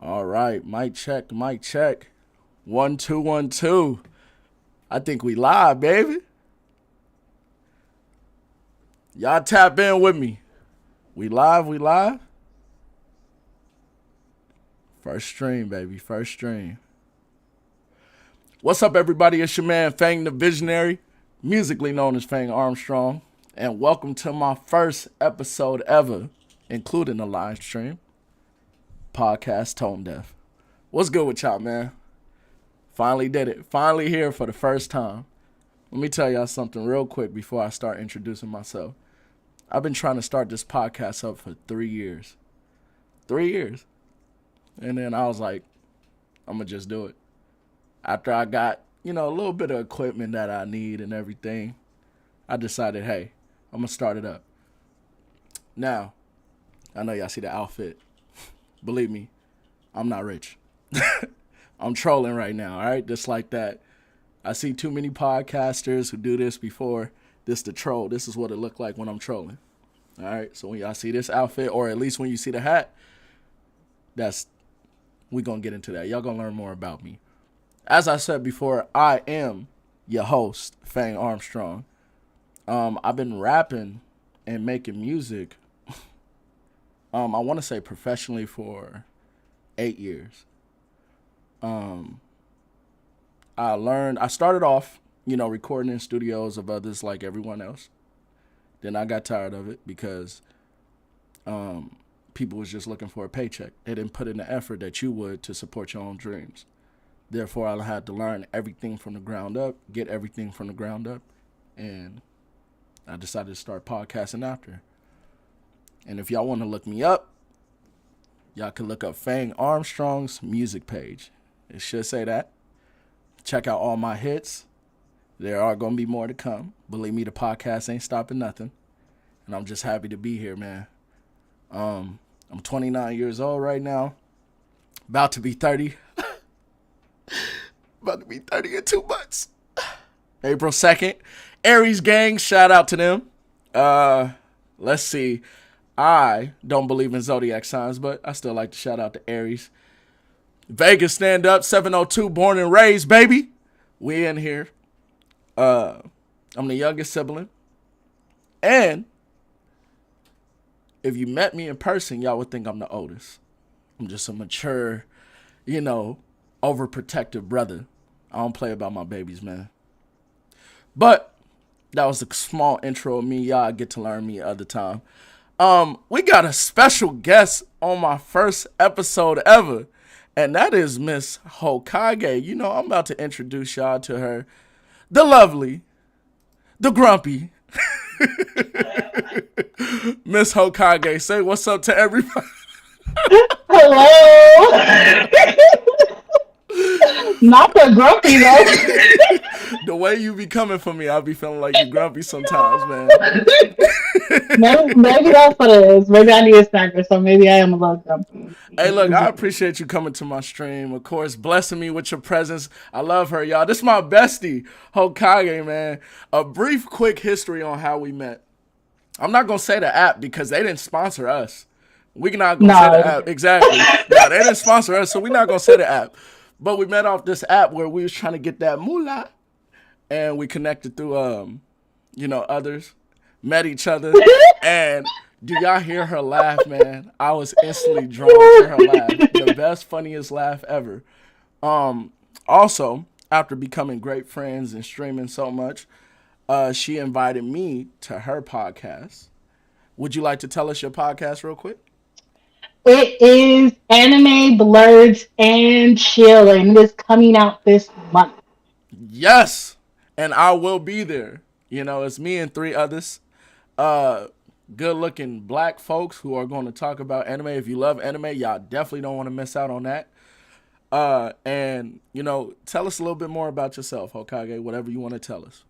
All right, mic check, mic check. 1 2 1 2. I think we live, baby. Y'all tap in with me. We live, we live. First stream, baby, first stream. What's up, everybody? It's your man, Fang the Visionary, musically known as Fang Armstrong, and welcome to my first episode ever, including a live stream, podcast ToneDef. What's good with y'all, man? Finally did it. Finally here for the first time. Let me tell y'all something real quick before I start introducing myself. I've been trying to start this podcast up for 3 years. 3 years. And then I was like, I'm going to just do it. After I got, a little bit of equipment that I need and everything, I decided, hey, I'm going to start it up. Now, I know y'all see the outfit. Believe me, I'm not rich. I'm trolling right now, all right? Just like that. I see too many podcasters who do this before. This the troll. This is what it looked like when I'm trolling. All right? So when y'all see this outfit, or at least when you see the hat, we going to get into that. Y'all going to learn more about me. As I said before, I am your host, Fang Armstrong. I've been rapping and making music, I want to say professionally for 8 years. I started off, recording in studios of others like everyone else. Then I got tired of it because people was just looking for a paycheck. They didn't put in the effort that you would to support your own dreams. Therefore, I had to learn everything from the ground up, get everything from the ground up, and I decided to start podcasting after. And if y'all want to look me up, y'all can look up Fang Armstrong's music page. It should say that. Check out all my hits. There are going to be more to come. Believe me, the podcast ain't stopping nothing. And I'm just happy to be here, man. I'm 29 years old right now. About to be 30. About to be 30 in 2 months. April 2nd. Aries gang, shout out to them. Let's see. I don't believe in zodiac signs, but I still like to shout out to Aries. Vegas stand up, 702, born and raised, baby. We in here. I'm the youngest sibling. And if you met me in person, y'all would think I'm the oldest. I'm just a mature, overprotective brother. I don't play about my babies, man. But that was a small intro of me. Y'all get to learn me other time. We got a special guest on my first episode ever, and that is Miss Hokage. I'm about to introduce y'all to her. The lovely, the grumpy, Miss Hokage. Say what's up to everybody. Hello. Not the grumpy though. The way you be coming for me, I'll be feeling like you grumpy sometimes, man. Maybe that's what it is. Maybe I need a snacker, so maybe I am a little grumpy. Hey, look, I appreciate you coming to my stream. Of course, blessing me with your presence. I love her, y'all. This is my bestie, Hokage, man. A brief, quick history on how we met. I'm not going to say the app because they didn't sponsor us. We're not going to say the app. Exactly. No, they didn't sponsor us, so we're not going to say the app. But we met off this app where we was trying to get that moolah. And we connected through, others. Met each other. And do y'all hear her laugh, man? I was instantly drawn to her laugh. The best, funniest laugh ever. Also, after becoming great friends and streaming so much, she invited me to her podcast. Would you like to tell us your podcast real quick? It is Anime, Blurs, and Chillin'. It is coming out this month. Yes, and I will be there. It's me and 3 others. Good-looking black folks who are going to talk about anime. If you love anime, y'all definitely don't want to miss out on that. And tell us a little bit more about yourself, Hokage, whatever you want to tell us.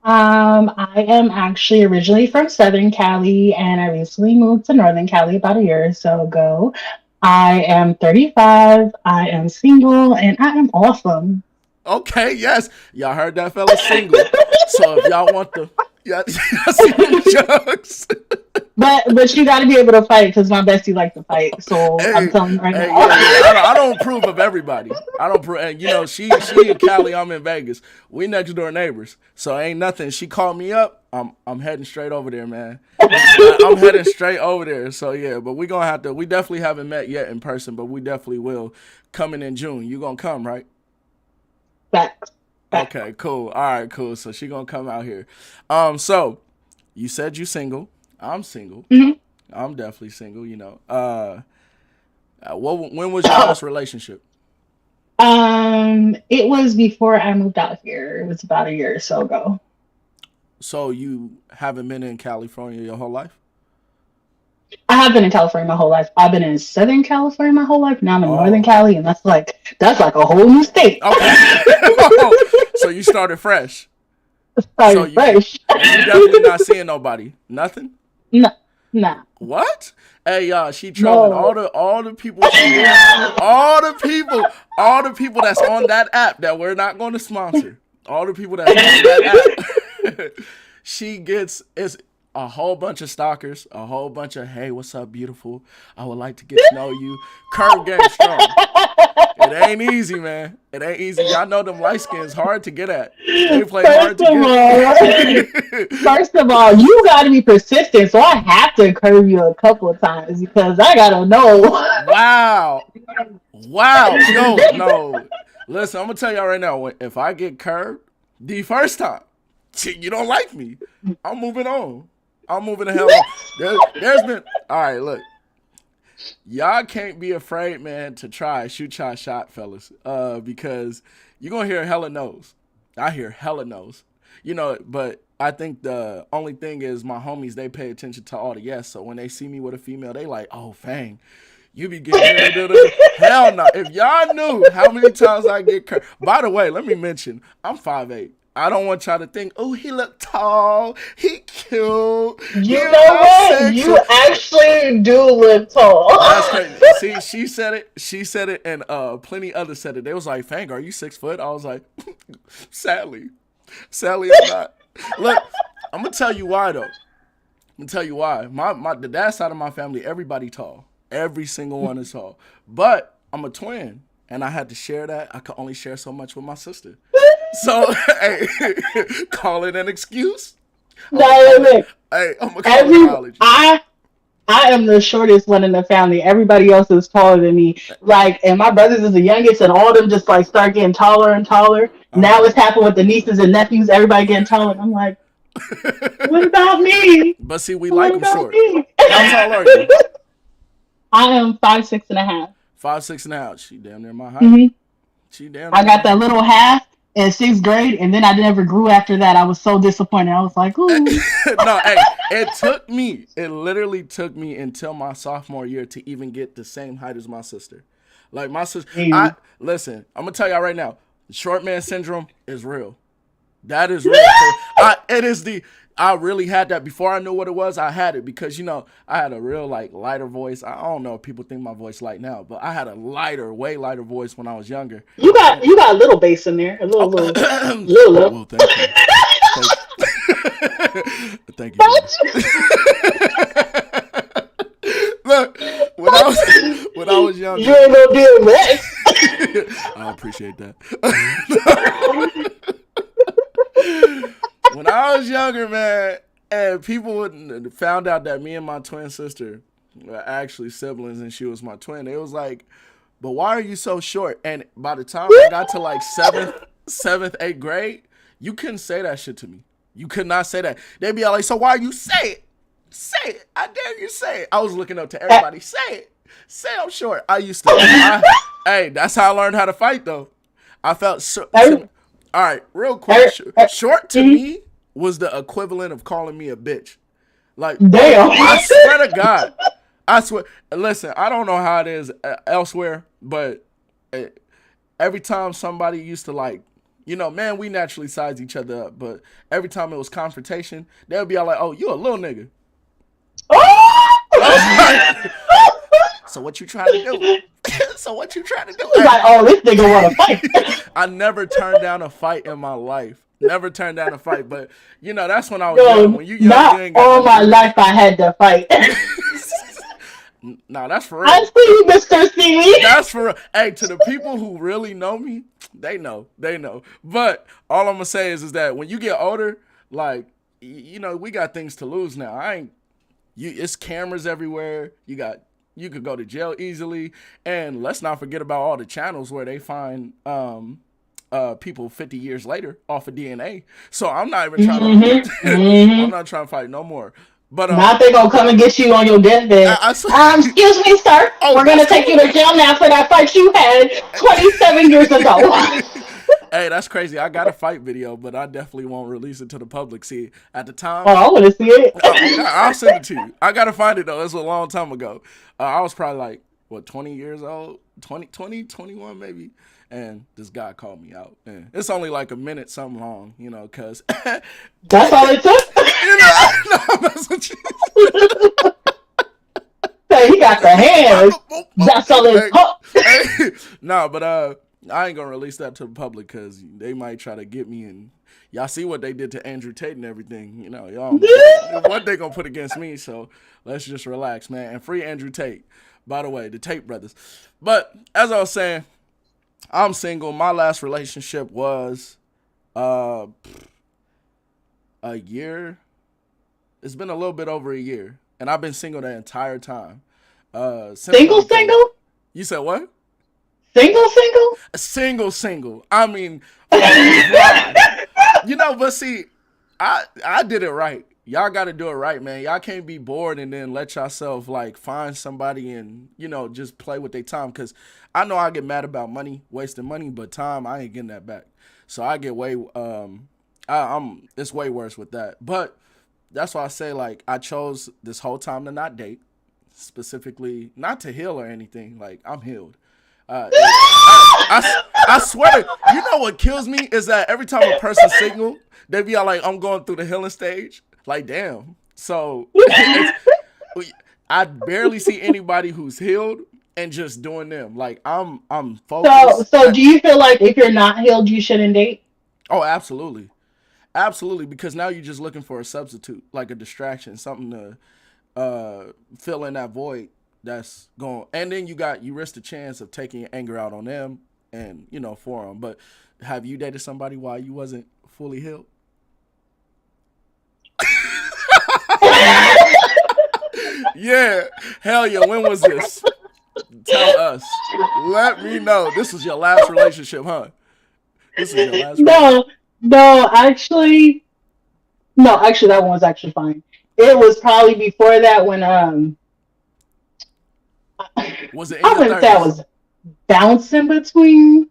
I am actually originally from Southern Cali, and I recently moved to Northern Cali about a year or so ago. I am 35, I am single, and I am awesome. Okay, yes. Y'all heard that fella single. So if y'all want the... Y'all see them jokes? But you got to be able to fight because my bestie likes to fight. So I'm Hey, telling you right hey, now. yeah. I don't approve of everybody. I don't approve. And, she in Cali, I'm in Vegas. We next door neighbors, so ain't nothing. She called me up. I'm heading straight over there, man. I'm heading straight over there. So yeah, but we gonna have to. We definitely haven't met yet in person, but we definitely will. Coming in June. You gonna come, right? Facts. Facts. Okay, cool. All right, cool. So she gonna come out here. So you said you single. I'm single. Mhm. I'm definitely single. When was your last relationship? It was before I moved out here. It was about a year or so ago. So you haven't been in California your whole life? I have been in California my whole life. I've been in Southern California my whole life. Now I'm in Northern Oh, Cali, and that's like a whole new state. okay. So you started fresh. So Started fresh. you definitely not seeing nobody. Nothing. No, nah, What? Hey y'all, she trolling no. all the people she gets, all the people that's on that app that we're not going to sponsor. All the people that's on that app. She gets is a whole bunch of stalkers, a whole bunch of hey, what's up, beautiful? I would like to get to know you. Curve game strong. It ain't easy, man. It ain't easy. Y'all know them light skins hard to get at. They play First hard of all, to get. first of all, you got to be persistent. So I have to curve you a couple of times because I gotta know. Wow. Wow. Yo, no. Listen, I'm gonna tell y'all right now, if I get curved the first time, you don't like me, I'm moving on. I'm moving the hell on. There's been all right, look. Y'all can't be afraid, man, to try shoot y'all shot, fellas. Because you're gonna hear hella no's. I hear hella no's. But I think the only thing is my homies, they pay attention to all the yes. So when they see me with a female, they like, oh Fang, you be getting hell no. If y'all knew how many times I get curved. By the way, let me mention, I'm 5'8". I don't want y'all to think, oh, he look tall, he cute, he You know about what? You 6'. actually do look tall. That's crazy. See, she said it. She said it, and plenty others said it. They was like, "Fang, are you 6 foot?" I was like, sadly, I'm not. Look, I'm gonna tell you why though. I'm gonna tell you why. The dad side of my family, everybody tall. Every single one is tall. But I'm a twin, and I had to share that. I could only share so much with my sister. So, hey, call it an excuse. I'm gonna No, call it. look, Hey, I'm gonna call it every biology. I am the shortest one in the family. Everybody else is taller than me. Like, and my brothers is the youngest, and all of them just like start getting taller and taller. Now Uh it's happened with the nieces and nephews. Everybody getting taller. And I'm like, what huh. about me? But see, we like What them about short. me? How tall are you? I am 5'6.5". 5'6" She damn near my height. Mm-hmm. She damn I near my got that height. little half in sixth grade, and then I never grew after that. I was so disappointed. I was like, ooh. No, hey, it took me. It literally took me until my sophomore year to even get the same height as my sister. Like my sister, I Damn. listen. I'm gonna tell y'all right now. Short man syndrome is real. That is real. It is the. I really had that before I knew what it was. I had it because I had a real like lighter voice. I don't know if people think my voice light now, but I had a lighter, way lighter voice when I was younger. You got you got a little bass in there, a little little Oh, little. well, thank you. Thank, thank you, baby. Look, when I was You younger, ain't gonna deal with that. I appreciate that. When I was younger, man, and people found out that me and my twin sister were actually siblings, and she was my twin, it was like, but why are you so short? And by the time I got to like seventh, eighth grade, you couldn't say that shit to me. You could not say that. They'd be all like, so why you say it? Say it. I dare you say it. I was looking up to everybody. Say it. Say I'm short. Hey, that's how I learned how to fight though. I felt so. Every, All right, real quick. every, Short to mhm. me was the equivalent of calling me a bitch. Like, Damn. I swear to God. I swear. Listen, I don't know how it is elsewhere, but uh, every time somebody used to like, man, we naturally size each other up, but every time it was confrontation, they would be all like, oh, you a little nigga. I was like, so what you trying to do? So what you trying to do? Like, oh, this nigga wanna fight. I never turned down a fight in my life. Never turned down a fight, but you know that's when I was young. Yo, When you young, you not ain't got all nothing to my lose. life I had to fight. Nah, that's for I real. see you, Mr. Seaweed. That's for real. Hey, to the people who really know me, they know, they know. But all I'm gonna say is that when you get older, like you know, we got things to lose now. I ain't you. It's cameras everywhere. You could go to jail easily, and let's not forget about all the channels where they find people 50 years later off of DNA. So I'm not even trying Mm-hmm. to. I'm Mm-hmm. not trying to fight no more. But Now they gonna come and get you on your deathbed. Excuse me, sir. oh, We're gonna that's take you cool. to jail now for that fight you had 27 years ago. Hey, that's crazy. I got a fight video, but I definitely won't release it to the public. See, at the Oh, time, I want to see oh God, it. I'll send it to you. I gotta find it though. It's a long time ago. I was probably like what 20 years old, 21 maybe. And this guy called me out. And it's only like a minute something long, you know, cause That's all it took. you know, I'm messing with you. So he got the hands. That's all it Hey, took. hey, no, but I ain't gonna release that to the public because they might try to get me. And y'all see what they did to Andrew Tate and everything. You know, y'all know what they gonna put against me. So let's just relax, man, and free Andrew Tate. By the way, the Tate brothers. But as I was saying, I'm single. My last relationship was uh a year. It's been a little bit over a year, and I've been single the entire time. Simply Single, because single, you said what? single, single. Single. I mean, for a while. You know, but see, I did it right. Y'all got to do it right, man. Y'all can't be bored and then let yourself like find somebody and you know just play with their time. Cause I know I get mad about money, wasting money, but time I ain't getting that back. So I get way I'm it's way worse with that. But that's why I say like I chose this whole time to not date, specifically not to heal or anything. Like I'm healed. I swear, you know what kills me is that every time a person's single, they be all like, I'm going through the healing stage. Like, damn. So it's I barely see anybody who's healed and just doing them. Like I'm So, focused. so do you feel like if you're not healed, you shouldn't date? Oh, absolutely. Absolutely, because now you're just looking for a substitute, like a distraction, something to fill in that void that's going. And then you risk the chance of taking your anger out on them and you know for them. But have you dated somebody while you wasn't fully healed? Yeah, hell yeah. When was this? Tell us. Let me know. This was your last relationship, huh? This was your last relationship. No, no, actually, no, actually, that one was actually fine. It was probably before that when Was it in I your wouldn't say I 30s? was bouncing between.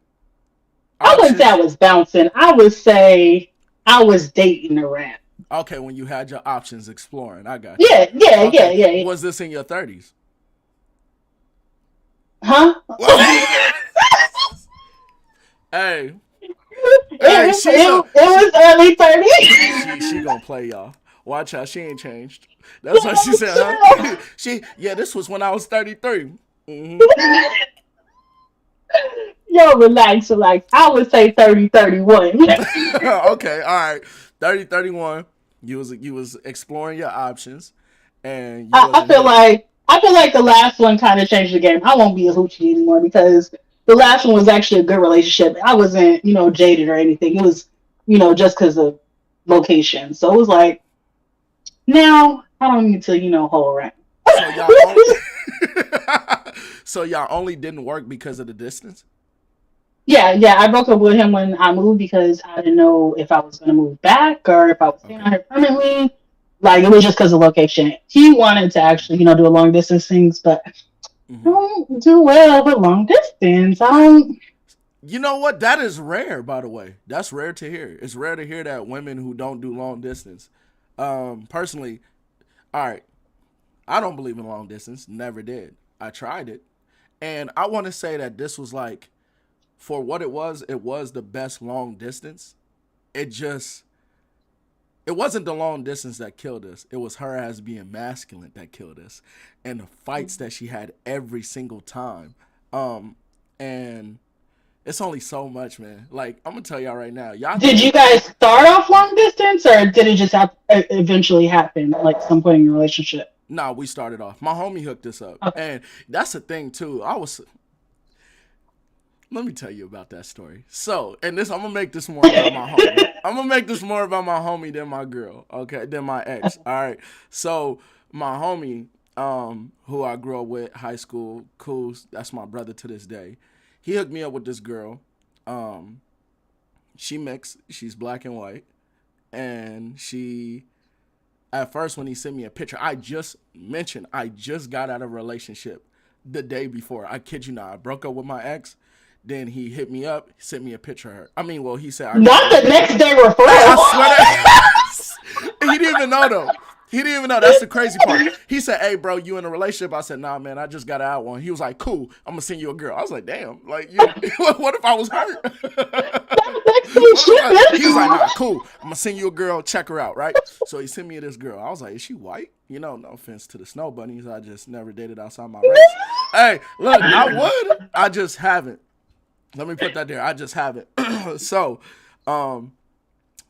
I wouldn't say I Options? was bouncing. I would say I was dating around. Okay, when you had your options exploring. I got you. Yeah, yeah, yeah, Okay. yeah, yeah. Was this in your 30s? Huh? Hey, it, hey, it, it was early 30s. she gonna play y'all. Watch out, she ain't changed. That's what she said, huh? Yeah, this was when I was 33. Mm-hmm. Yo, relax, relax. I would say 30, 31. Okay, all right. 30, 31. You was exploring your options and you I wasn't feel healed. like the last one kind of changed the game. I won't be a hoochie anymore because the last one was actually a good relationship. I wasn't, jaded or anything. It was, just because of location. So it was like, now I don't need to, hold around. So y'all only so y'all only didn't work because of the distance? Yeah, yeah. I broke up with him when I moved because I didn't know if I was going to move back or if I was staying out Okay. here permanently. Like it was just because of location. He wanted to actually, do a long distance things, but I Hmm. don't do well with long distance. I don't. You know what? That is rare, by the way. That's rare to hear. It's rare to hear that women who don't do long distance. Personally, all right, I don't believe in long distance. Never did. I tried it, and I want to say that this was like, for what it was. It was the best long distance. It just, it wasn't the long distance that killed us. It was her as being masculine that killed us, and the fights that she had every single time. And It's only so much, man. Like I'm gonna tell y'all right now. Y'all Did think you guys start off long distance, or did it just eventually happen, like some point in your relationship? nah, we started off. My homie hooked us up. Okay. And that's the thing too. Let me tell you about that story. So, and this I'm gonna make this more about my homie. I'm gonna make this more about my homie than my girl, okay, than my ex. All right. So my homie, who I grew up with, high school, cool, that's my brother to this day. He hooked me up with this girl. Um, she mixed, she's black and white. And she at first when he sent me a picture, I just got out of a relationship the day before. I kid you not. I broke up with my ex. Then he hit me up, sent me a picture of her. I mean, well, he said I just Not the next day I referral. swear that he didn't even know though. He didn't even know. That's the crazy part. He said, "Hey, bro, you in a relationship?" I said, "Nah, man, I just got out one." He was like, "Cool, I'm gonna send you a girl." I was like, "Damn, like, you, what if I was hurt?" Next day He was like, shipping. "Nah, cool, I'm gonna send you a girl. Check her out, right?" So he sent me this girl. I was like, "Is she white?" You know, no offense to the snow bunnies. I just never dated outside my race. Hey, look, I would. I just haven't. Let me put that there. I just haven't. So, um,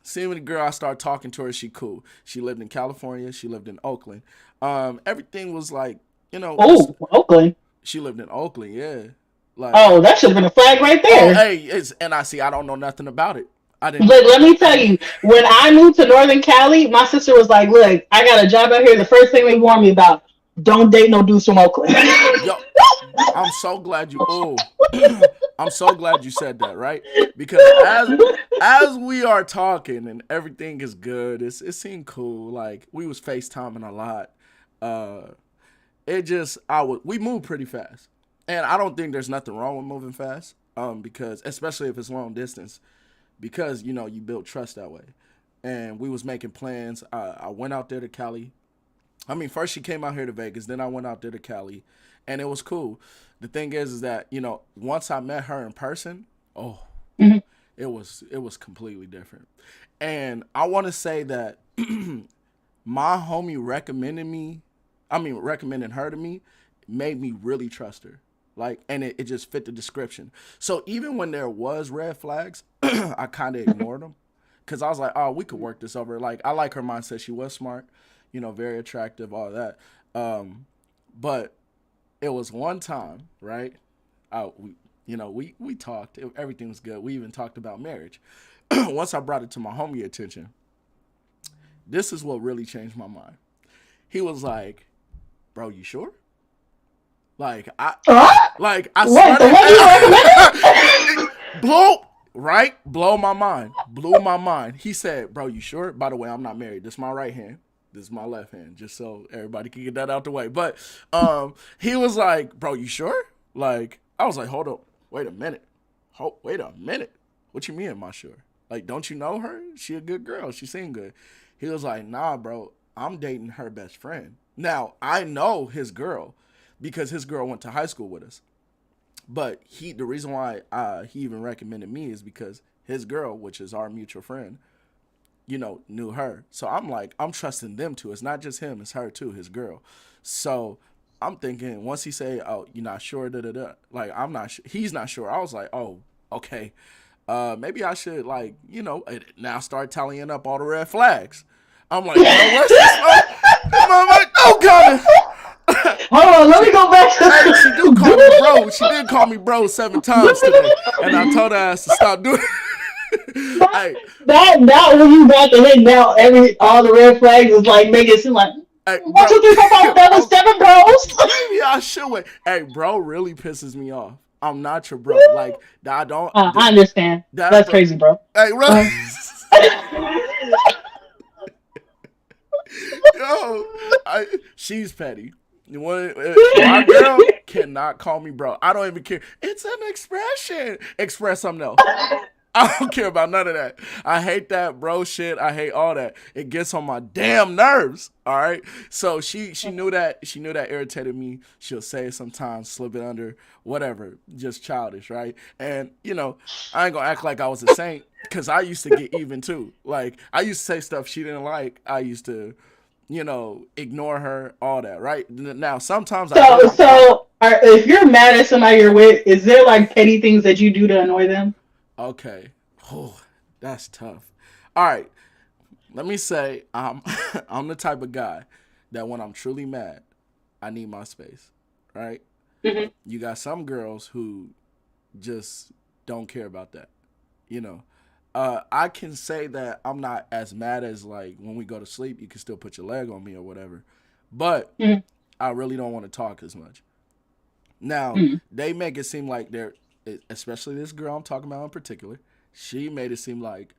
seeing the girl, I started talking to her. She cool. She lived in California. She lived in Oakland. Everything was like, just Oh, Oakland. she lived in Oakland. Yeah, like, Oh, that should have been a flag right oh, there. hey, it's and I see. I don't know nothing about it. I didn't. Let me tell you, when I moved to Northern Cali, my sister was like, "Look, I got a job out here. The first thing they warned me about: don't date no dudes from Oakland." Yo, I'm so glad you. Oh, I'm so glad you said that, right? Because as we are talking and everything is good, it seemed cool. Like we was FaceTiming a lot. Uh, it just we moved pretty fast, and I don't think there's nothing wrong with moving fast. Because especially if it's long distance, because you build trust that way. And we was making plans. I went out there to Cali. I mean, first she came out here to Vegas, then I went out there to Cali, and it was cool. The thing is that once I met her in person, oh, Mhm. it was completely different. And I want to say that my homie recommending her to me, made me really trust her. Like, and it just fit the description. So even when there was red flags, I kind of ignored them because I was like, oh, we could work this over. Like, I like her mindset. She was smart, very attractive, all that. But it was one time, right? We talked. Everything was good. We even talked about marriage. Once I brought it to my homie attention, this is what really changed my mind. He was like, "Bro, you sure?" Like Huh? I What? swear The one you to recommended? blow my mind. Blew my mind. He said, "Bro, you sure?" By the way, I'm not married. This is my right hand. This is my left hand, just so everybody can get that out the way. But he was like, "Bro, you sure?" Like I was like, "Hold up, wait a minute, wait a minute. What you mean, am I sure? Like, don't you know her? She a good girl. She seemed good." He was like, "Nah, bro, I'm dating her best friend." Now I know his girl because his girl went to high school with us. But the reason why he even recommended me is because his girl, which is our mutual friend, knew her. So I'm like, I'm trusting them too. It's not just him, it's her too, his girl. So I'm thinking once he say, "Oh, you're not sure," da da da. Like I'm not. He's not sure. I was like, "Oh, okay. Maybe I should now start tallying up all the red flags." I'm like, where's this smoke? I'm like, "No coming." Hold on, let me go back Hey, she do to. call me bro. She did call me bro 7 times today, and I told her ass to stop doing it. that Hey, that when you back and hit now all the red flags is like making it seem like hey, one, bro. two, three, four, five, seven, Oh, seven bros. maybe I should wait. Hey, bro, really pisses me off. I'm not your bro. Like I don't. I understand. That That's bro. crazy, bro. Hey, bro. Uh, Yo, she's petty. My girl cannot call me bro. I don't even care. It's an expression. Express something else. I don't care about none of that. I hate that bro shit. I hate all that. It gets on my damn nerves. All right. So she knew that irritated me. She'll say it sometimes, slip it under, whatever. Just childish, right? And I ain't gonna act like I was a saint because I used to get even too. Like I used to say stuff she didn't like. I used to, ignore her, all that, right? Now sometimes I so did. so If you're mad at somebody you're with, is there like petty things that you do to annoy them? Okay. Oh, that's tough. All right. Let me say I'm the type of guy that when I'm truly mad, I need my space. Right? Hmm. You got some girls who just don't care about that. You know. I can say that I'm not as mad as like when we go to sleep, you can still put your leg on me or whatever. But Hmm. I really don't want to talk as much. Now, Hmm. they make it seem like they're, especially this girl I'm talking about in particular, she made it seem like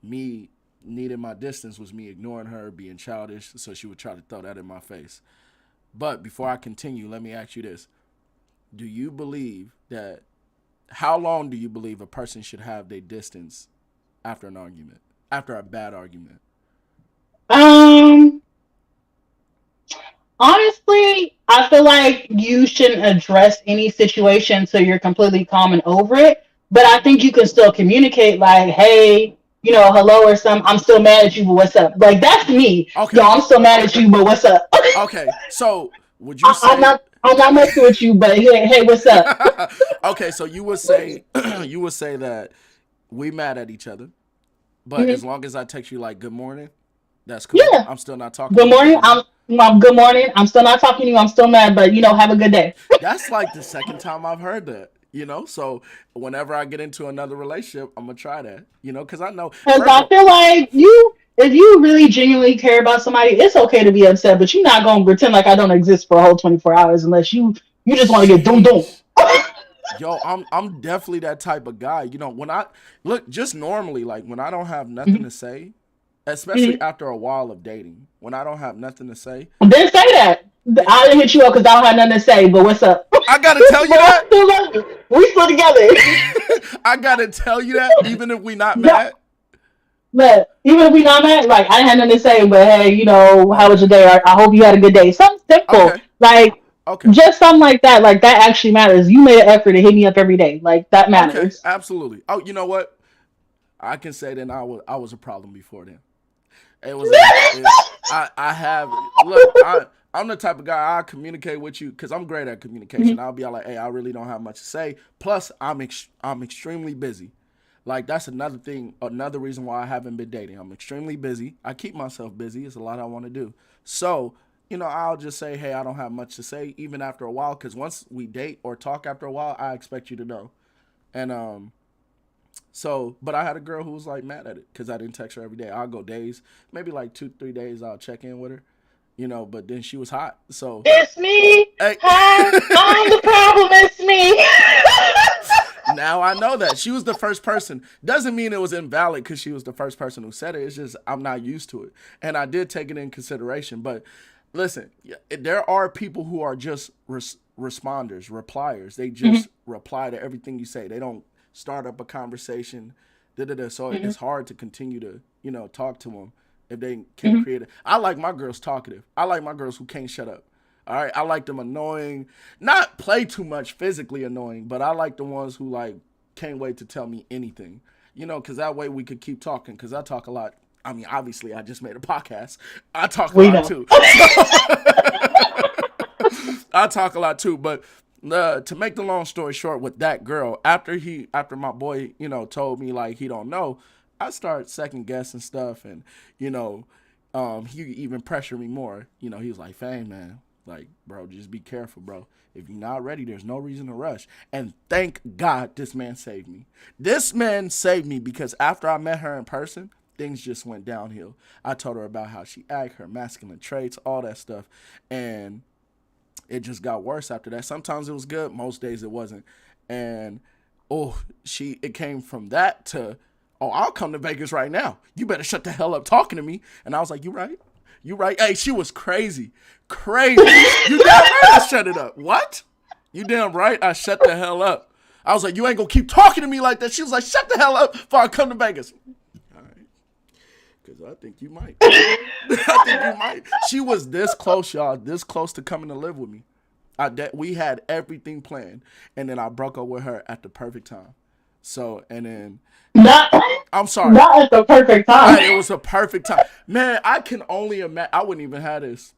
me needing my distance was me ignoring her, being childish, so she would try to throw that in my face. But before I continue, let me ask you this. Do you believe that, how long do you believe a person should have their distance after an argument, after a bad argument? Um, Honestly, I feel like you shouldn't address any situation until you're completely calm and over it. But I think you can still communicate, like, hey, hello or something. I'm still mad at you, but what's up? Like, that's me. Yo, Okay, I'm still mad at you, but what's up? okay. So would you I'm say, not. I'm not messing with you, but hey, what's up? okay, so you would say, you would say that we mad at each other, but Mhm. as long as I text you like good morning, that's cool. Yeah. I'm still not talking to Good you for morning. the day. Good morning. I'm still not talking to you. I'm still mad, but have a good day. That's like the second time I've heard that. So whenever I get into another relationship, I'm gonna try that. Because I know Because first I of all, feel like if you really genuinely care about somebody, it's okay to be upset, but you're not gonna pretend like I don't exist for a whole 24 hours unless you just want to get doom doom. sheesh, yo, I'm definitely that type of guy. When I look just normally, like when I don't have nothing to say, especially after a while of dating, when I don't have nothing to say, Then say that. yeah, I didn't hit you up because I don't have nothing to say, but what's up? I gotta tell you that. We still together. I gotta tell you that, even if we not Yeah, mad. but even if we not mad, like I didn't have nothing to say, but hey, how was your Okay, day? I hope you had a good day. Something simple, okay, like okay. just something like that. Like that actually matters. You made an effort to hit me up every day. Like that Okay, matters. absolutely. Oh, you know what? I can say then I was a problem before then. It was a it, I have look I'm the type of guy I communicate with you because I'm great at communication. I'll be like, hey, I really don't have much to say. Plus, I'm extremely busy. Like that's another thing, another reason why I haven't been dating. I'm extremely busy. I keep myself busy. It's a lot I want to do. So I'll just say, hey, I don't have much to say, even after a while. Because once we date or talk after a while, I expect you to know. And but I had a girl who was like mad at it because I didn't text her every day. I'll go days, maybe like 2, 3 days. I'll check in with her, But then she was hot, so It's me. hey. Hi, I'm the problem. It's me. Now I know that she was the first person. Doesn't mean it was invalid because she was the first person who said it. It's just I'm not used to it, and I did take it in consideration. But listen, there are people who are just responders, repliers. They just reply to everything you say. They don't start up a conversation. Da, da, da. So it's hard to continue to talk to them if they can't create it. I like my girls talkative. I like my girls who can't shut up. All right, I like them annoying, not play too much physically annoying, but I like the ones who like can't wait to tell me anything. Because that way we could keep talking. Because I talk a lot. I mean, obviously, I just made a podcast. I talk a We lot know. too. So I talk a lot too. But to make the long story short, with that girl, after my boy, told me like he don't know, I start second guessing stuff, and he even pressured me more. He was like, "Fang, man, like, bro, just be careful, bro. If you're not ready, there's no reason to rush." And thank God this man saved me. This man saved me because after I met her in person, things just went downhill. I told her about how she act, her masculine traits, all that stuff, and it just got worse after that. Sometimes it was good, most days it wasn't. And it came from that to, oh, I'll come to Vegas right now. You better shut the hell up talking to me. And I was like, you right. You right. Hey, she was crazy. Crazy. You damn right I shut it up. What? You damn right I shut the hell up. I was like, you ain't gonna keep talking to me like that. She was like, shut the hell up before I come to Vegas. All right. Because I think you might. I think you might. She was this close, y'all. This close to coming to live with me. We had everything planned, and then I broke up with her at the perfect time. So, and then Not, I'm sorry, not at the perfect time. it was a perfect time. Man, I can only imagine. I wouldn't even have this.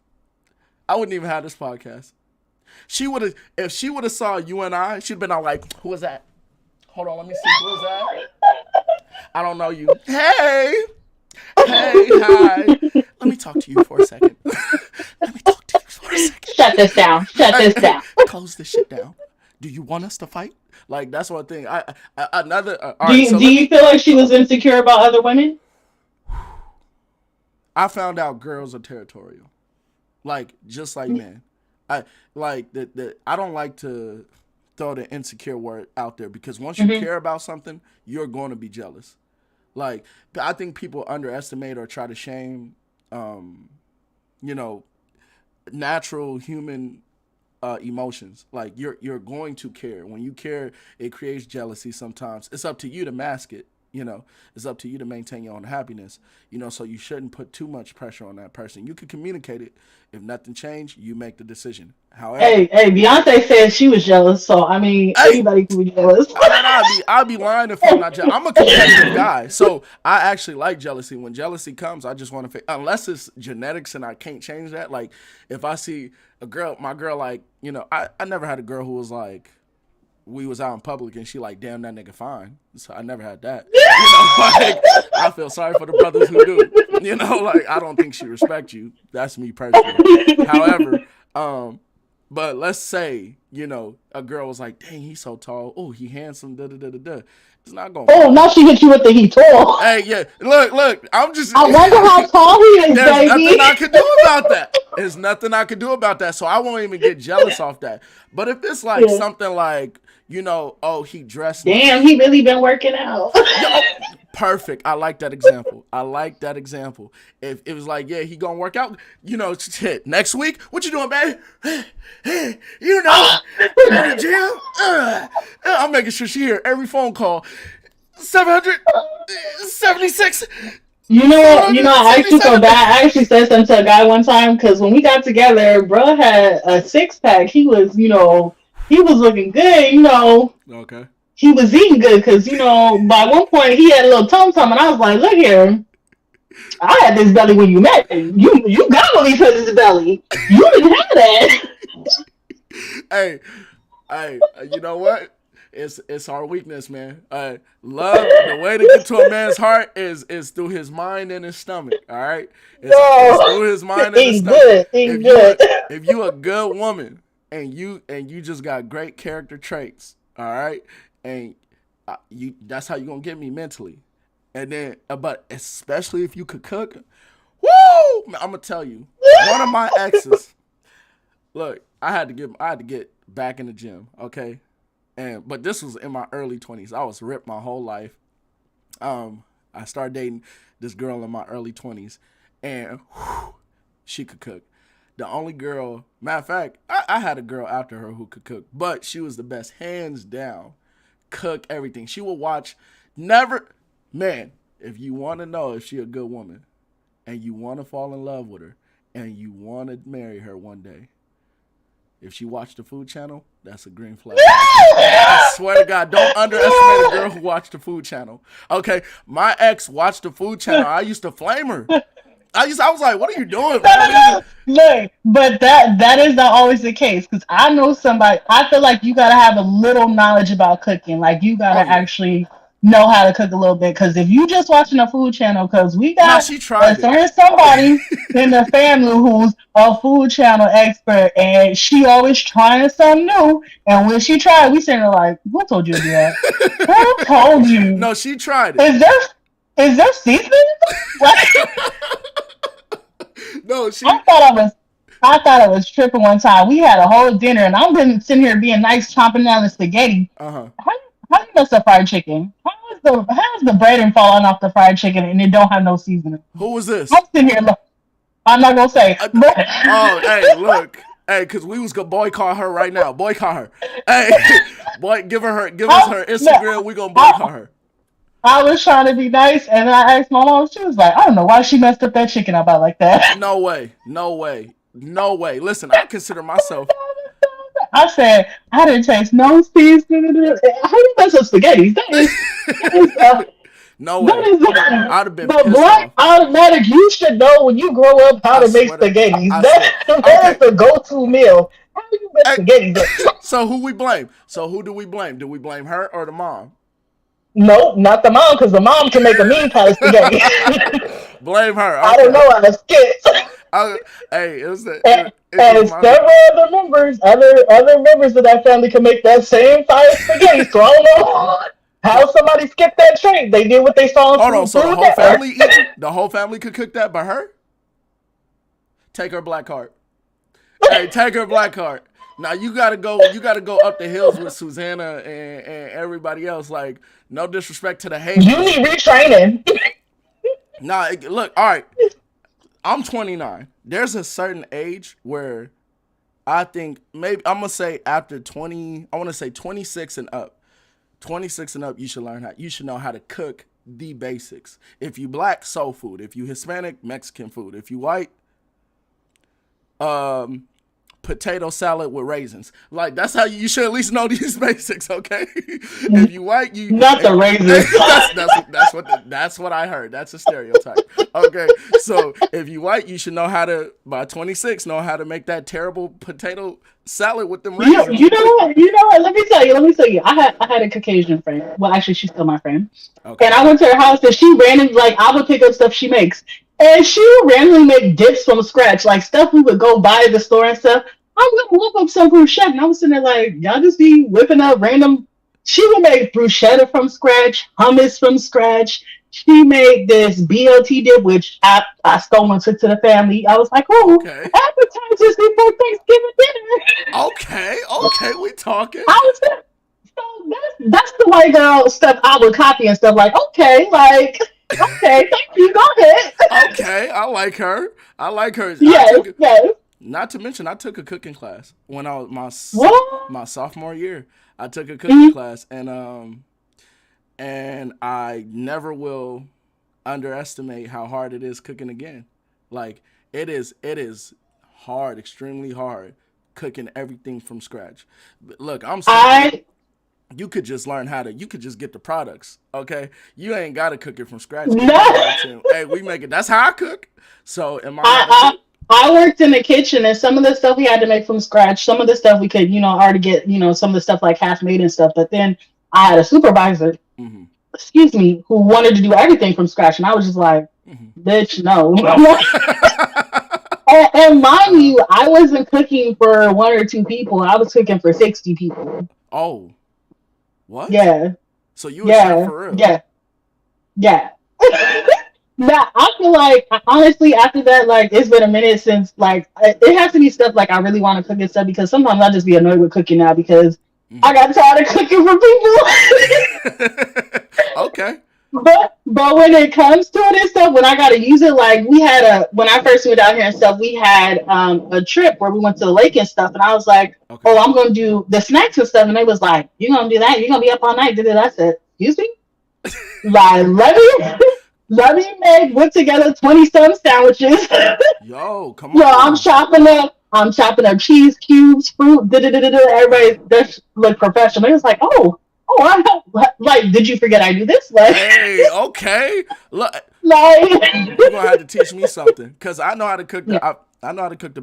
I wouldn't even have this podcast. She would have, if she would have saw you and I, she'd been all like, "Who is that? Hold on, let me see. Who is that? I don't know you. Hey, hey, hi. Let me talk to you for a second. Let me talk to you for a second. Shut this down. Shut this down. Close this shit down. Do you want us to fight? Like that's one thing. Another. All Do right. you, So do you feel like she was insecure about other women? I found out girls are territorial, like just like men. I like that. I don't like to throw the insecure word out there because once you care about something, you're going to be jealous. Like I think people underestimate or try to shame, you know, natural human emotions. Like you're going to care. When you care, it creates jealousy. Sometimes it's up to you to mask it. You know, it's up to you to maintain your own happiness. You know, so you shouldn't put too much pressure on that person. You can communicate it. If nothing changed, you make the decision. However, Hey, Beyonce said she was jealous, so I mean, hey, anybody can be jealous. I mean, I'd be lying if I'm not jealous. I'm a competitive guy, so I actually like jealousy. When jealousy comes, I just want to, unless it's genetics and I can't change that. Like, if I see a girl, my girl, like, you know, I never had a girl who was like, we was out in public and she like, damn, that nigga fine. So I never had that. You know, like, I feel sorry for the brothers who do. You know, like, I don't think she respects you. That's me personally. However, but let's say, you know, a girl was like, dang, he's so tall. Oh, he handsome, da-da-da-da-da. It's not going to Oh, now she hit you with the he tall. Hey, yeah, look, I'm just... I wonder how tall he is, There's baby. nothing I can do about that. There's nothing I can do about that, so I won't even get jealous off that. But if it's like something like, you know, oh, he dressed... Damn, he really been working out. Perfect. I like that example. If it was like, yeah, he gonna work out, you know, shit. Next week, what you doing, baby? You know, in the gym. I'm making sure she hear every phone call. 776. You know, I actually feel bad. I actually said something to a guy one time because when we got together, bro had a 6-pack. He was, he was looking good. Okay. He was eating good because, by one point he had a little tum tum, and I was like, look here, I had this belly when you met me. You got me because of this belly. You didn't have that. Hey, you know what? It's our weakness, man. Love, the way to get to a man's heart is through his mind and his stomach. All right, it's through his mind and his stomach. If you a good woman and you just got great character traits, all right, and that's how you gonna get me mentally. And then, but especially if you could cook, woo! I'm gonna tell you, one of my exes. Look, I had to get back in the gym, okay. But this was in my early 20s. I was ripped my whole life. I started dating this girl in my early 20s, and she could cook. The only girl, matter of fact, I had a girl after her who could cook, but she was the best, hands down. Cook everything. She will watch. Man, if you want to know if she a good woman, and you want to fall in love with her, and you want to marry her one day, if she watched the Food Channel, that's a green flag. I swear to God, don't underestimate a girl who watched the Food Channel. Okay, my ex watched the Food Channel. I used to flame her. I was like, what are you doing? Look, but that is not always the case, because I know somebody. I feel like you gotta have a little knowledge about cooking. Like you gotta actually know how to cook a little bit. Because if you just watching a Food Channel, because we got there's somebody in the family who's a Food Channel expert, and she always trying something new. And when she tried, we saying like, "Who told you to do that? Who told you?" No, she tried it. Is there seasoning? No, I thought I was tripping one time. We had a whole dinner, and I'm been sitting here being nice, chomping down the spaghetti. Uh-huh. How you mess up fried chicken? How's the breading falling off the fried chicken and it don't have no seasoning? Who was this? I'm sitting here. I'm not gonna say. Hey, look. Hey, cause we was gonna boycott her right now. Boycott her. Hey, boy, give us her Instagram. We gonna boycott her. I was trying to be nice, and I asked my mom. She was like, "I don't know why she messed up that chicken about like that." No way. Listen, I consider myself. I said, I didn't taste no seasoning. How you mess up spaghetti? That is no way. I'd have been but pissed black off. automatic. You should know when you grow up how to make spaghetti. That is the go-to meal. How you make Hey, spaghetti good? so who we blame? So who do we blame? Do we blame her or the mom? Nope, not the mom, because the mom can make a mean pot of spaghetti. Blame her. I don't Okay. know how to skits. I, hey, it was the, and, it just and reminded me. several other members of that family can make that same fire spaghetti. So I don't know how So somebody skipped that train. They did what they saw on hold on. So the Food whole Network. family eating? The whole family could cook that by her? Take her black card. Hey, take her black card. Now you gotta go. You gotta go up the hills with Susanna and everybody else. Like, no disrespect to the You Havens. need retraining. Nah, look. All right, I'm 29. There's a certain age where I think maybe I'm gonna say after 20. I want to say 26 and up. 26 and up, you should learn how. You should know how to cook the basics. If you black, soul food. If you Hispanic, Mexican food. If you white, um, potato salad with raisins. Like that's how you should at least know these basics, okay? If you white, you Not the raisins. that's what I heard. That's a stereotype. Okay, so if you white, you should know how to by 26 know how to make that terrible potato salad with them raisins. You know what? You know what? Let me tell you. Let me tell you. I had a Caucasian friend. Well, actually, she's still my friend. And Okay. I went to her house, and she randomly like I would pick up stuff she makes, and she would randomly make dips from scratch, like stuff we would go buy at the store and stuff. I'm gonna look up some bruschetta, and I was sitting there like, y'all just be whipping up random. She would make bruschetta from scratch, hummus from scratch. She made this BLT dip, which I stole and took to the family. I was like, oh, Okay. appetizers before Thanksgiving dinner. Okay. Okay. We talking. I was so that's the white girl stuff I would copy and stuff like, okay, like, okay, thank you, go ahead. Okay. I like her. I like her. Yes, yes. Not to mention, I took a cooking class when I was What? my sophomore year. I took a cooking Mhm. class, and I never will underestimate how hard it is cooking again. Like it is hard, extremely hard cooking everything from scratch. But look, I'm simple. I, You could just learn how to. You could just get the products. Okay, you ain't got to cook it from scratch. Get the no. products in. Hey, we make it. That's how I cook. So, am I not a I, cook? I worked in the kitchen, and some of the stuff we had to make from scratch. Some of the stuff we could, already get, some of the stuff like half made and stuff. But then I had a supervisor, Mm-hmm. excuse me, who wanted to do everything from scratch, and I was just like, Mm-hmm. bitch, no. And mind uh-huh. you, I wasn't cooking for one or two people. I was cooking for 60 people. Oh, what? Yeah, So you a chef yeah, for real? yeah, yeah. Now I feel like honestly after that, like it's been a minute since like it has to be stuff like I really want to cook and stuff because sometimes I just be annoyed with cooking now because I Mm-hmm. got tired of cooking for people. Okay. But when it comes to it and stuff, when I gotta use it, like we had a when I first moved out here and stuff, we had a trip where we went to the lake and stuff, and I was like, Okay. oh, I'm gonna do the snacks and stuff, and they was like, you gonna do that? You're gonna be up all night? Did it? I said, excuse me, like let me make put together 20 some sandwiches. Yo, come Yo, on. I'm chopping up cheese cubes, fruit, da da da da da. Everybody that's look professional. It was like, oh, I know. Like, did you forget I do this? Like, Hey, okay. Look, like, you're gonna have to teach me something because I know how to cook yeah. I know how to cook the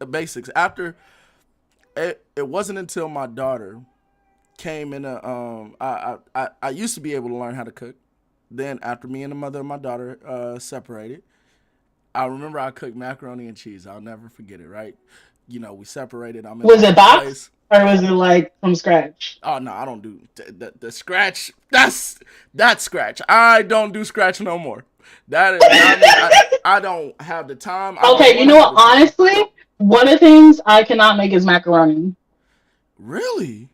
basics. After it wasn't until my daughter came in a I used to be able to learn how to cook. Then after me and the mother of my daughter separated, I remember I cooked macaroni and cheese. I'll never forget it. Right, we separated. I'm in Was my it own box place. or was it like from scratch? Oh no, I don't do the scratch. That's scratch. I don't do scratch no more. That is not me. I don't have the time. I don't Okay, you want know to have what? the time. Honestly, one of the things I cannot make is macaroni. Really?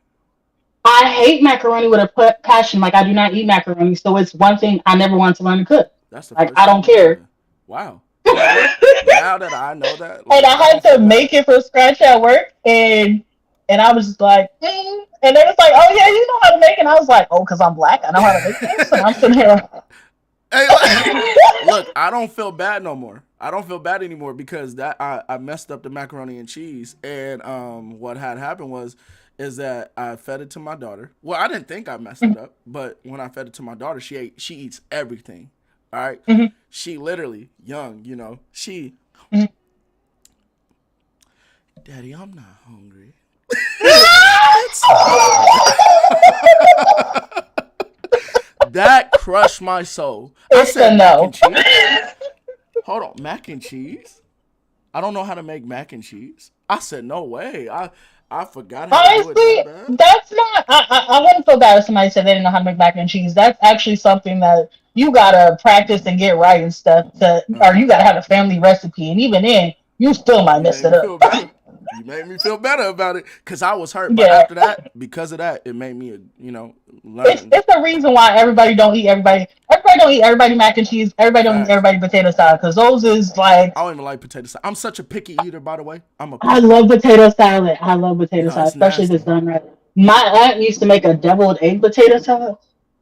I hate macaroni with a passion. Like I do not eat macaroni, so it's one thing I never want to learn to cook. That's the Like first I time don't I'm hearing care. that. Wow. You know what? Now that I know that, And like I I had don't to feel make bad. it from scratch at work, and I was just like, and they was like, oh yeah, you know how to make it. And I was like, oh, because I'm black, I know how to make this, and I'm sitting here. Hey, look, I don't feel bad no more. I don't feel bad anymore because that I messed up the macaroni and cheese, and what had happened is that I fed it to my daughter. Well, I didn't think I messed it up, but when I fed it to my daughter, she eats everything. All right, she literally young, she Daddy, I'm not hungry. It's that crushed my soul. I It's a said mac and no. cheese. Hold on, mac and cheese. I don't know how to make mac and cheese. I said no way. I forgot how to do it that Honestly, bad. that's not. I wouldn't feel bad if somebody said they didn't know how to make mac and cheese. That's actually something that you gotta practice and get right and stuff. Or Uh, you gotta have a family recipe, and even then, you still might you mess made it me up. feel better. You made me feel better about it because I was hurt. But Yeah, after that, because of that, it made me, it's learn it's the reason why everybody don't eat everybody. Everybody don't eat everybody mac and cheese. Everybody don't eat facts. everybody potato salad because those is like. I don't even like potato salad. I'm such a picky eater, by the way. I'm a I picky love eater. potato salad. I love potato salad, It's especially if it's nasty. done right. My aunt used to make a deviled egg potato salad.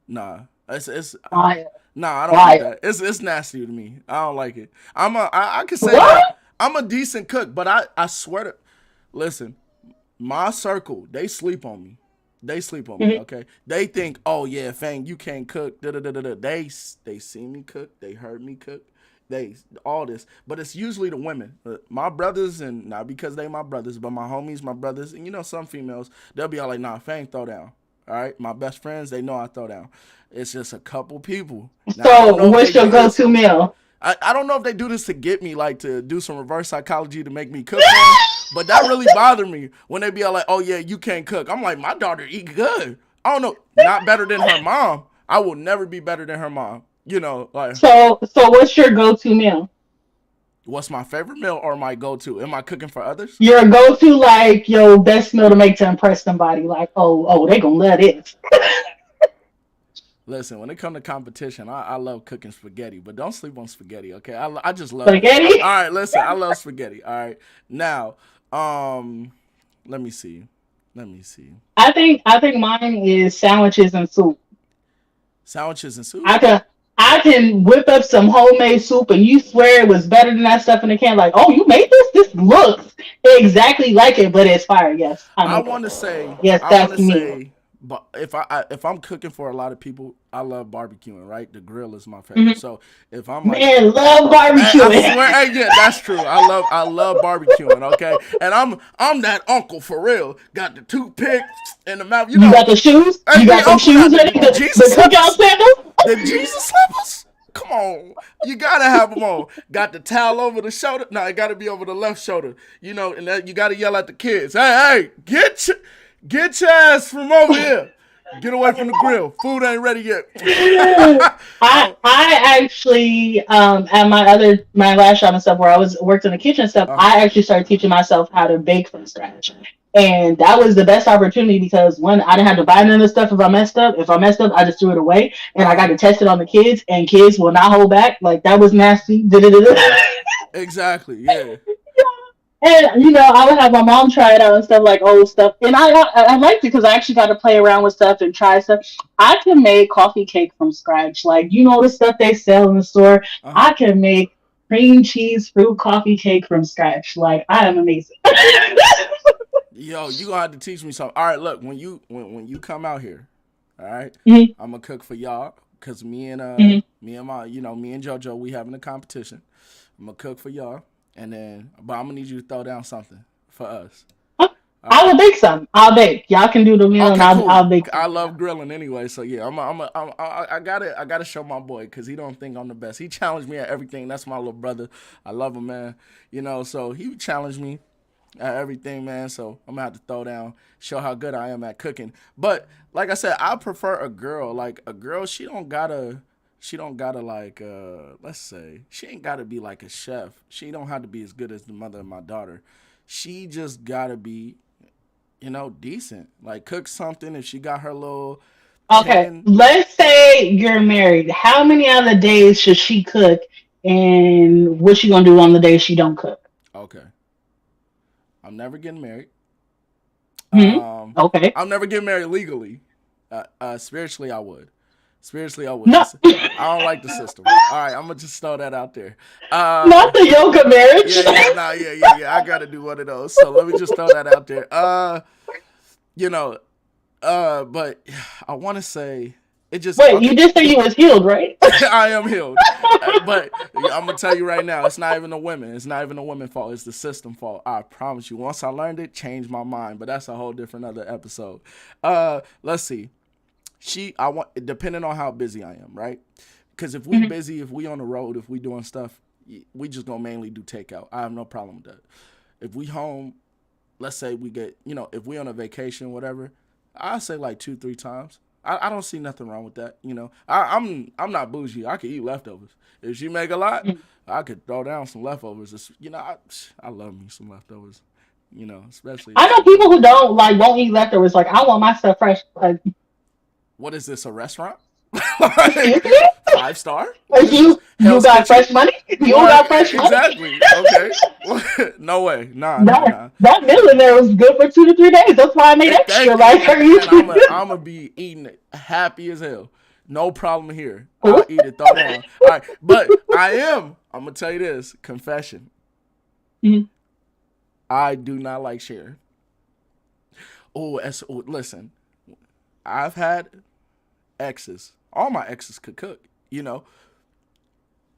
Nah, it's Fire, nah. I don't eat fire. that. It's nasty to me. I don't like it. I can say that What? I'm a decent cook, but I swear to listen. My circle, they sleep on me. They sleep on me. Mhm. Okay, they think, oh yeah, Fang, you can't cook. Da da da da da. They see me cook. They heard me cook. They all this, but it's usually the women. My brothers, and not because they my brothers, but my homies, my brothers, and some females, they'll be all like, nah, Fang, throw down. All right, my best friends, they know I throw down. It's just a couple people. Now I don't So, know if they what's your do this. go-to meal? I don't know if they do this to get me, like to do some reverse psychology to make me cook for them. But that really bothered me when they be all like, "Oh yeah, you can't cook." I'm like, my daughter eat good. I don't know, not better than her mom. I will never be better than her mom. Like So what's your go-to meal? what's my favorite meal or my go-to? Am I cooking for others? Your go-to, like your best meal to make to impress somebody. Like, oh, they gonna love this Listen, when it comes to competition, I love cooking spaghetti, but don't sleep on spaghetti, okay? I just love it. spaghetti. All right, listen, I love spaghetti. All right, now, let me see, let me see. I think mine is sandwiches and soup. Sandwiches and soup. I can I can whip up some homemade soup and you swear it was better than that stuff in the can. Like, oh, you made this? This looks exactly like it, but it's fire. Yes, I I make want it. to say, Yes, I want that's to me. say, but if I'm cooking for a lot of people, I love barbecuing. Right, the grill is my favorite. Mhm. So if I'm like, Man, love I barbecuing. swear, hey, yeah, that's true. I love barbecuing. Okay, and I'm that uncle for real. Got the toothpick in the mouth. You got the shoes? Hey, You the got them uncle now, shoes the, ready? the, the The Jesus cookout slippers, sandals? the Jesus slippers. Come on, you gotta have them on. Got the towel over the shoulder. No, it gotta be over the left shoulder. And that, you gotta yell at the kids. Hey, get your ass from over here. Get away from the grill. Food ain't ready yet. I Oh, I actually at my last job and stuff where I was worked in the kitchen and stuff, uh, I actually started teaching myself how to bake from scratch. And that was the best opportunity because one, I didn't have to buy none of the stuff if I messed up. If I messed up, I just threw it away. And I got uh, to test it on the kids and kids will not hold back. Like that was nasty. exactly. Yeah. And I would have my mom try it out and stuff like old stuff, and I liked it because I actually got to play around with stuff and try stuff. I can make coffee cake from scratch, like the stuff they sell in the store. Uh huh. I can make cream cheese fruit coffee cake from scratch. Like I am amazing. Yo, you gonna have to teach me something. All right, look, when you come out here, all right, Mhm, I'm gonna cook for y'all because mhm. me and my me and JoJo, we having a competition. I'm gonna cook for y'all, and then but I'm gonna need you to throw down something for us. All I right. will bake some. I'll bake. Y'all can do the meal, and Okay, I'll cool. bake I some for love y'all. grilling anyway, so yeah, I gotta show my boy because he don't think I'm the best. He challenged me at everything. That's my little brother. I love him, man. So he challenged me at everything, man. So I'm gonna have to throw down, show how good I am at cooking. But like I said, I prefer a girl. Like a girl, she don't gotta like let's say she ain't gotta be like a chef. She don't have to be as good as the mother of my daughter. She just gotta be, decent. Like cook something if she got her little Okay, pan. let's say you're married. How many other days should she cook, and what she gonna do on the days she don't cook? Okay. I'm never getting married. Hmm. Um Okay. I'm never getting married legally. Spiritually I would. Spiritually, I would. No, I don't like the system. All right, I'm gonna just throw that out there. not the yoga Yeah, marriage. yeah, nah, yeah. I gotta do one of those. So let me just throw that out there. You know, but I want to say It just Wait, okay. you just said you was healed, right? I am healed, but I'm gonna tell you right now, it's not even the women. It's not even the women's fault. It's the system fault. I promise you. Once I learned it, changed my mind. But that's a whole different other episode. Let's see. I want, depending on how busy I am, right? Because if we busy, if we on the road, if we doing stuff, we just gonna mainly do takeout. I have no problem with that. If we home, let's say we get, if we on a vacation, whatever, I say like 2-3 times. I don't see nothing wrong with that. I'm not bougie. I could eat leftovers. If she make a lot, I could throw down some leftovers. I love me some leftovers. Especially. I know people who won't eat leftovers. Like, I want my stuff fresh. Like, What is this, a restaurant? excuse Like, me? 5-star? What Like, is this? you Hell's got Kitchen? fresh money? You Right, got fresh money? exactly. Okay. No way. Nah. That meal in there was good for 2 to 3 days. That's why I made extra. Thank Like, you. are you? And I'm gonna be eating it happy as hell. No problem here. I'll eat it, throw it on. All right, but I'm gonna tell you this. Confession. Mhm. I do not like sharing. Listen. I've had exes. All my exes could cook,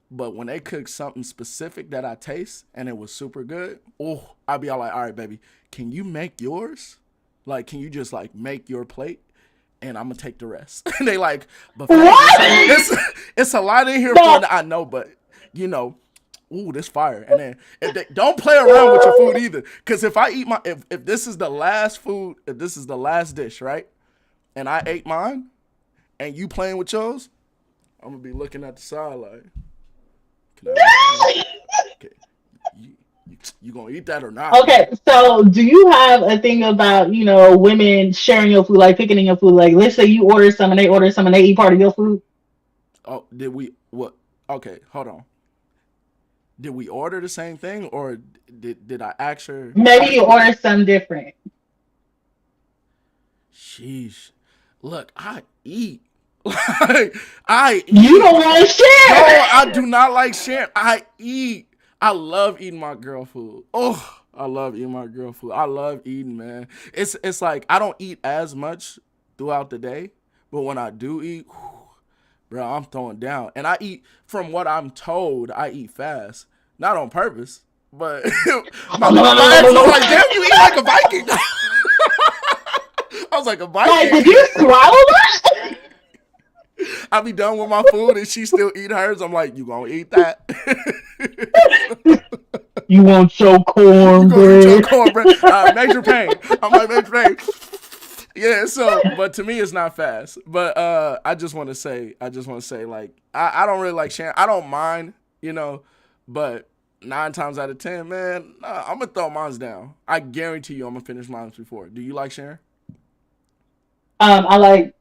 But when they cook something specific that I taste and it was super good, I'd be all like, all right, baby, can you make yours? Like, can you just like make your plate? And I'm gonna take the rest. And they like, but it's a lot in here for I know, but this fire. And then don't play around with your food either. Cause if I eat if this is the last food, if this is the last dish, right? And I ate mine, and you playing with yours, I'm gonna be looking at the side like, okay, you gonna eat that or not? Okay, so do you have a thing about, women sharing your food, like picking in your food? Like, let's say you order some and they order some and they eat part of your food. Oh, did we what? Okay, hold on. Did we order the same thing, or did I ask her? Maybe you order some different. Sheesh. Look, I eat. I eat. You don't want to share. No, I do not like sharing. I eat. I love eating my girl food. Oh, I love eating my girl food. I love eating, man. It's like I don't eat as much throughout the day, but when I do eat, bro, I'm throwing down. And I eat, from what I'm told, I eat fast. Not on purpose, but my ex was like, damn, you eat like a Viking. I was like, a Viking? Like, did you swallow that? I be done with my food and she still eat hers. I'm like, you gonna eat that? You want your cornbread? You gonna eat your cornbread? Major pain. I'm like, major pain. Yeah, so, but to me, it's not fast. But I just want to say, like, I don't really like sharing. I don't mind, but 9 times out of 10, man, I'm going to throw mine down. I guarantee you I'm going to finish mine before. Do you like sharing? I like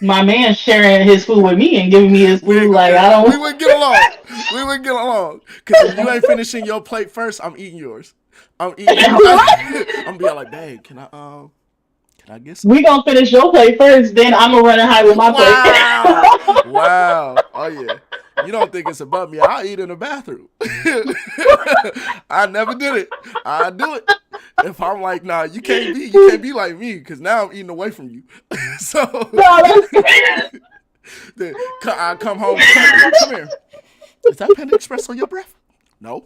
my man sharing his food with me and giving me his food. Like, I don't. We wouldn't get along. We wouldn't get along. Because if you ain't finishing your plate first, I'm eating yours. I'm going to be like, babe, can I get some? We gonna finish your plate first, then I'm gonna run and hide with my plate. Wow. Oh, yeah. You don't think it's above me. I'll eat in the bathroom. I never did it. I do it. If I'm like, nah, you can't be like me, because now I'm eating away from you. So then I come home. Come here. Is that Panda Express on your breath? No.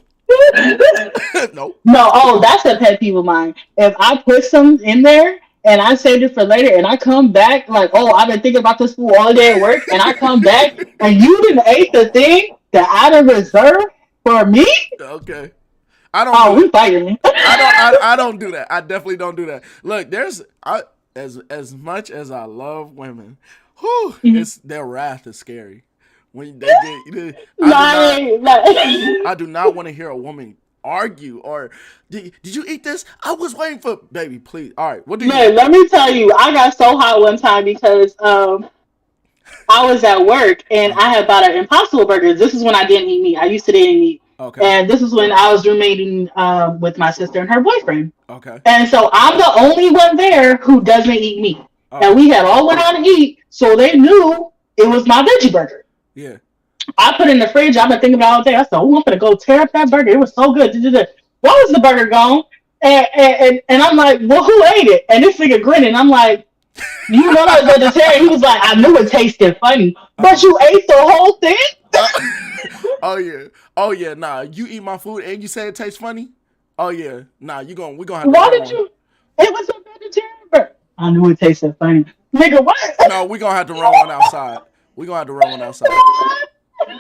No. No, that's a pet peeve of mine. If I put some in there and I saved it for later and I come back like, I've been thinking about this food all day at work, and I come back and you didn't ate the thing that I done reserved for me? Okay. I don't. We fighting me. I don't do that. I definitely don't do that. Look, as much as I love women, their wrath is scary. When they get, I do not want to hear a woman argue or did you eat this? I was waiting for, baby, please. All right, what do you? Man, let me tell you, I got so hot one time because I was at work and I had bought an Impossible Burger. This is when I didn't eat meat. I used to didn't eat meat. Okay. And this is when I was roommating with my sister and her boyfriend. Okay. And so I'm the only one there who doesn't eat meat. And we had all went out to eat, so they knew it was my veggie burger. Yeah. I put it in the fridge. I've been thinking about it all day. I said, I'm going to go tear up that burger. It was so good. Why was the burger gone? And I'm like, well, who ate it? And this nigga grinning. I'm like, You realize vegetarian? He was like, I knew it tasted funny, but Uh-huh. you ate the whole thing. Uh, oh yeah. Oh yeah. Nah, you eat my food and you say it tastes funny. Oh yeah. Nah, we gonna have to Why run did one. you? It was a vegetarian burger. I knew it tasted funny, nigga. What? No, we gonna have to run one outside. We gonna have to run one outside.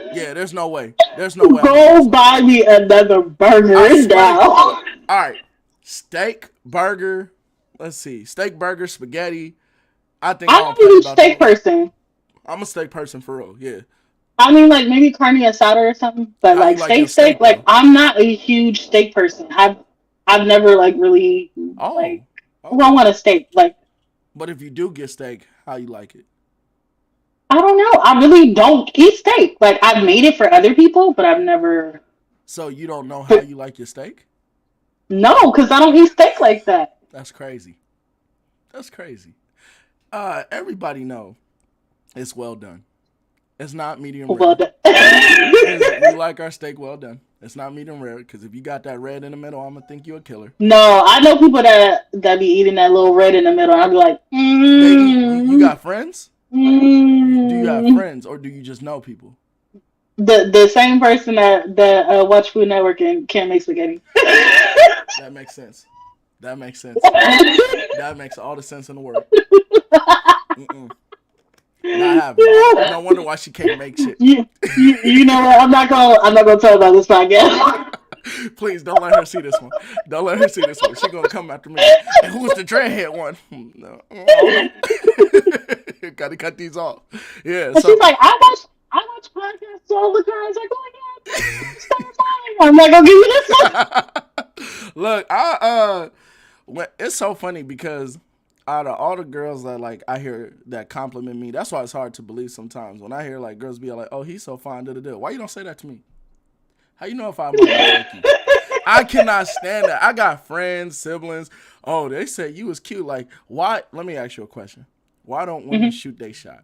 Yeah, there's no way. There's no way I'm eating Go this one. buy me another I burger swear to. now. All right, steak burger. Let's see, steak burger, spaghetti. I think I I'm don't not a play huge about steak those. person. I'm a steak person for real. Yeah. I mean, like maybe carne asada or something, but How you like like your steak. steak Like though? I'm not a huge steak person. I've never like really like. Oh, Who I okay. want a steak? Like But if you do get steak, how you like it? I don't know. I really don't eat steak. Like I've made it for other people, but I've never. So you don't know how you like your steak? No, because I don't eat steak like that. That's crazy. That's crazy. Everybody know it's well done. It's not medium Well, rare. We like our steak well done. It's not medium rare because if you got that red in the middle, I'm gonna think you a killer. no, I know people that be eating that little red in the middle. I'd be like, They eat. You got friends? Do you have mm. friends or do you just know people? The same person that watch Food Network and can't make spaghetti. That makes sense. That makes sense. That makes all the sense in the world. Mm-mm. Not having it. No wonder why she can't make shit. You know what? I'm not gonna tell about this podcast. Please don't let her see this one. Don't let her see this one. She gonna come after me. And who's the dreadhead one? No, I don't know. Gotta cut these off. Yeah. And she's So like, I watch podcasts all the time. I was like, oh my god, stop lying. I'm not gonna give you this one. look, it's so funny because out of all the girls that like I hear that compliment me, that's why it's hard to believe sometimes when I hear like girls be like, "Oh, he's so fine." Why you don't say that to me? How you know if I might not like you? I cannot stand that. I got friends, siblings. Oh, they say you was cute. Like, why? Let me ask you a question. Why don't women Mhm. shoot they shot?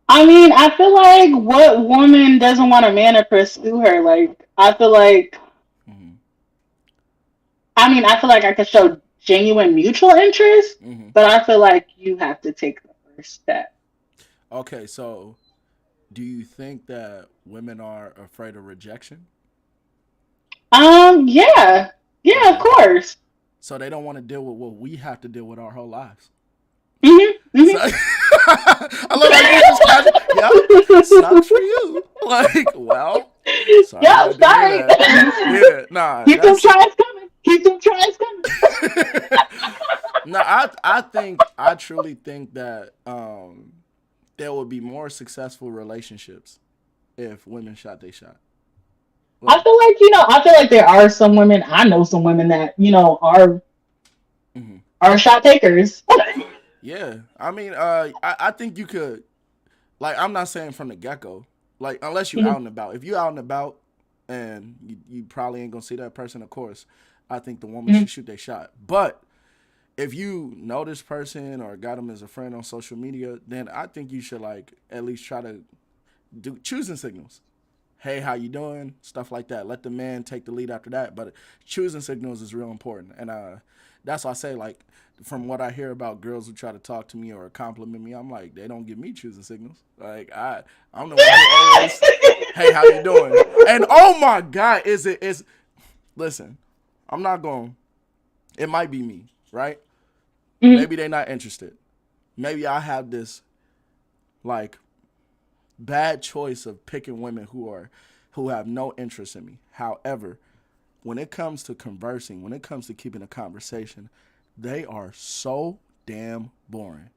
I mean, I feel like what woman doesn't want a man to pursue her? Like, I feel like, Mm-hmm. I mean, I feel like I could show genuine mutual interest, Mm-hmm. but I feel like you have to take the first step. Okay, so do you think that women are afraid of rejection? Yeah, yeah, of Okay, course. so they don't want to deal with what we have to deal with our whole lives. Hmm. So Hmm. I love how you just casual. Yep, sucks for you. Like, well, sorry you Yep, had to hear sorry. that. Yeah, nah, Keep them that's tries coming. Keep them tries coming. no. I think I truly think that there would be more successful relationships if women shot they shot. I Like, feel like, I feel like there are some women, I know some women that, mhm. are shot takers. Yeah, I mean, I think you could. Like, I'm not saying from the get go. Like, unless you out Mhm, and about. If you out and about, and you probably ain't gonna see that person, of course. I think the woman mhm. should shoot their shot. But if you know this person or got them as a friend on social media, then I think you should like at least try to do choosing signals. Hey, how you doing? Stuff like that. Let the man take the lead after that. But choosing signals is real important, and that's why I say like from what I hear about girls who try to talk to me or compliment me, I'm like they don't give me choosing signals. Like I'm the one who always, hey, how you doing? And oh my god, is listen, I'm not going. It might be me, right? Mhm. Maybe they're not interested. Maybe I have this like bad choice of picking women who have no interest in me. However, when it comes to conversing, when it comes to keeping a conversation, they are so damn boring.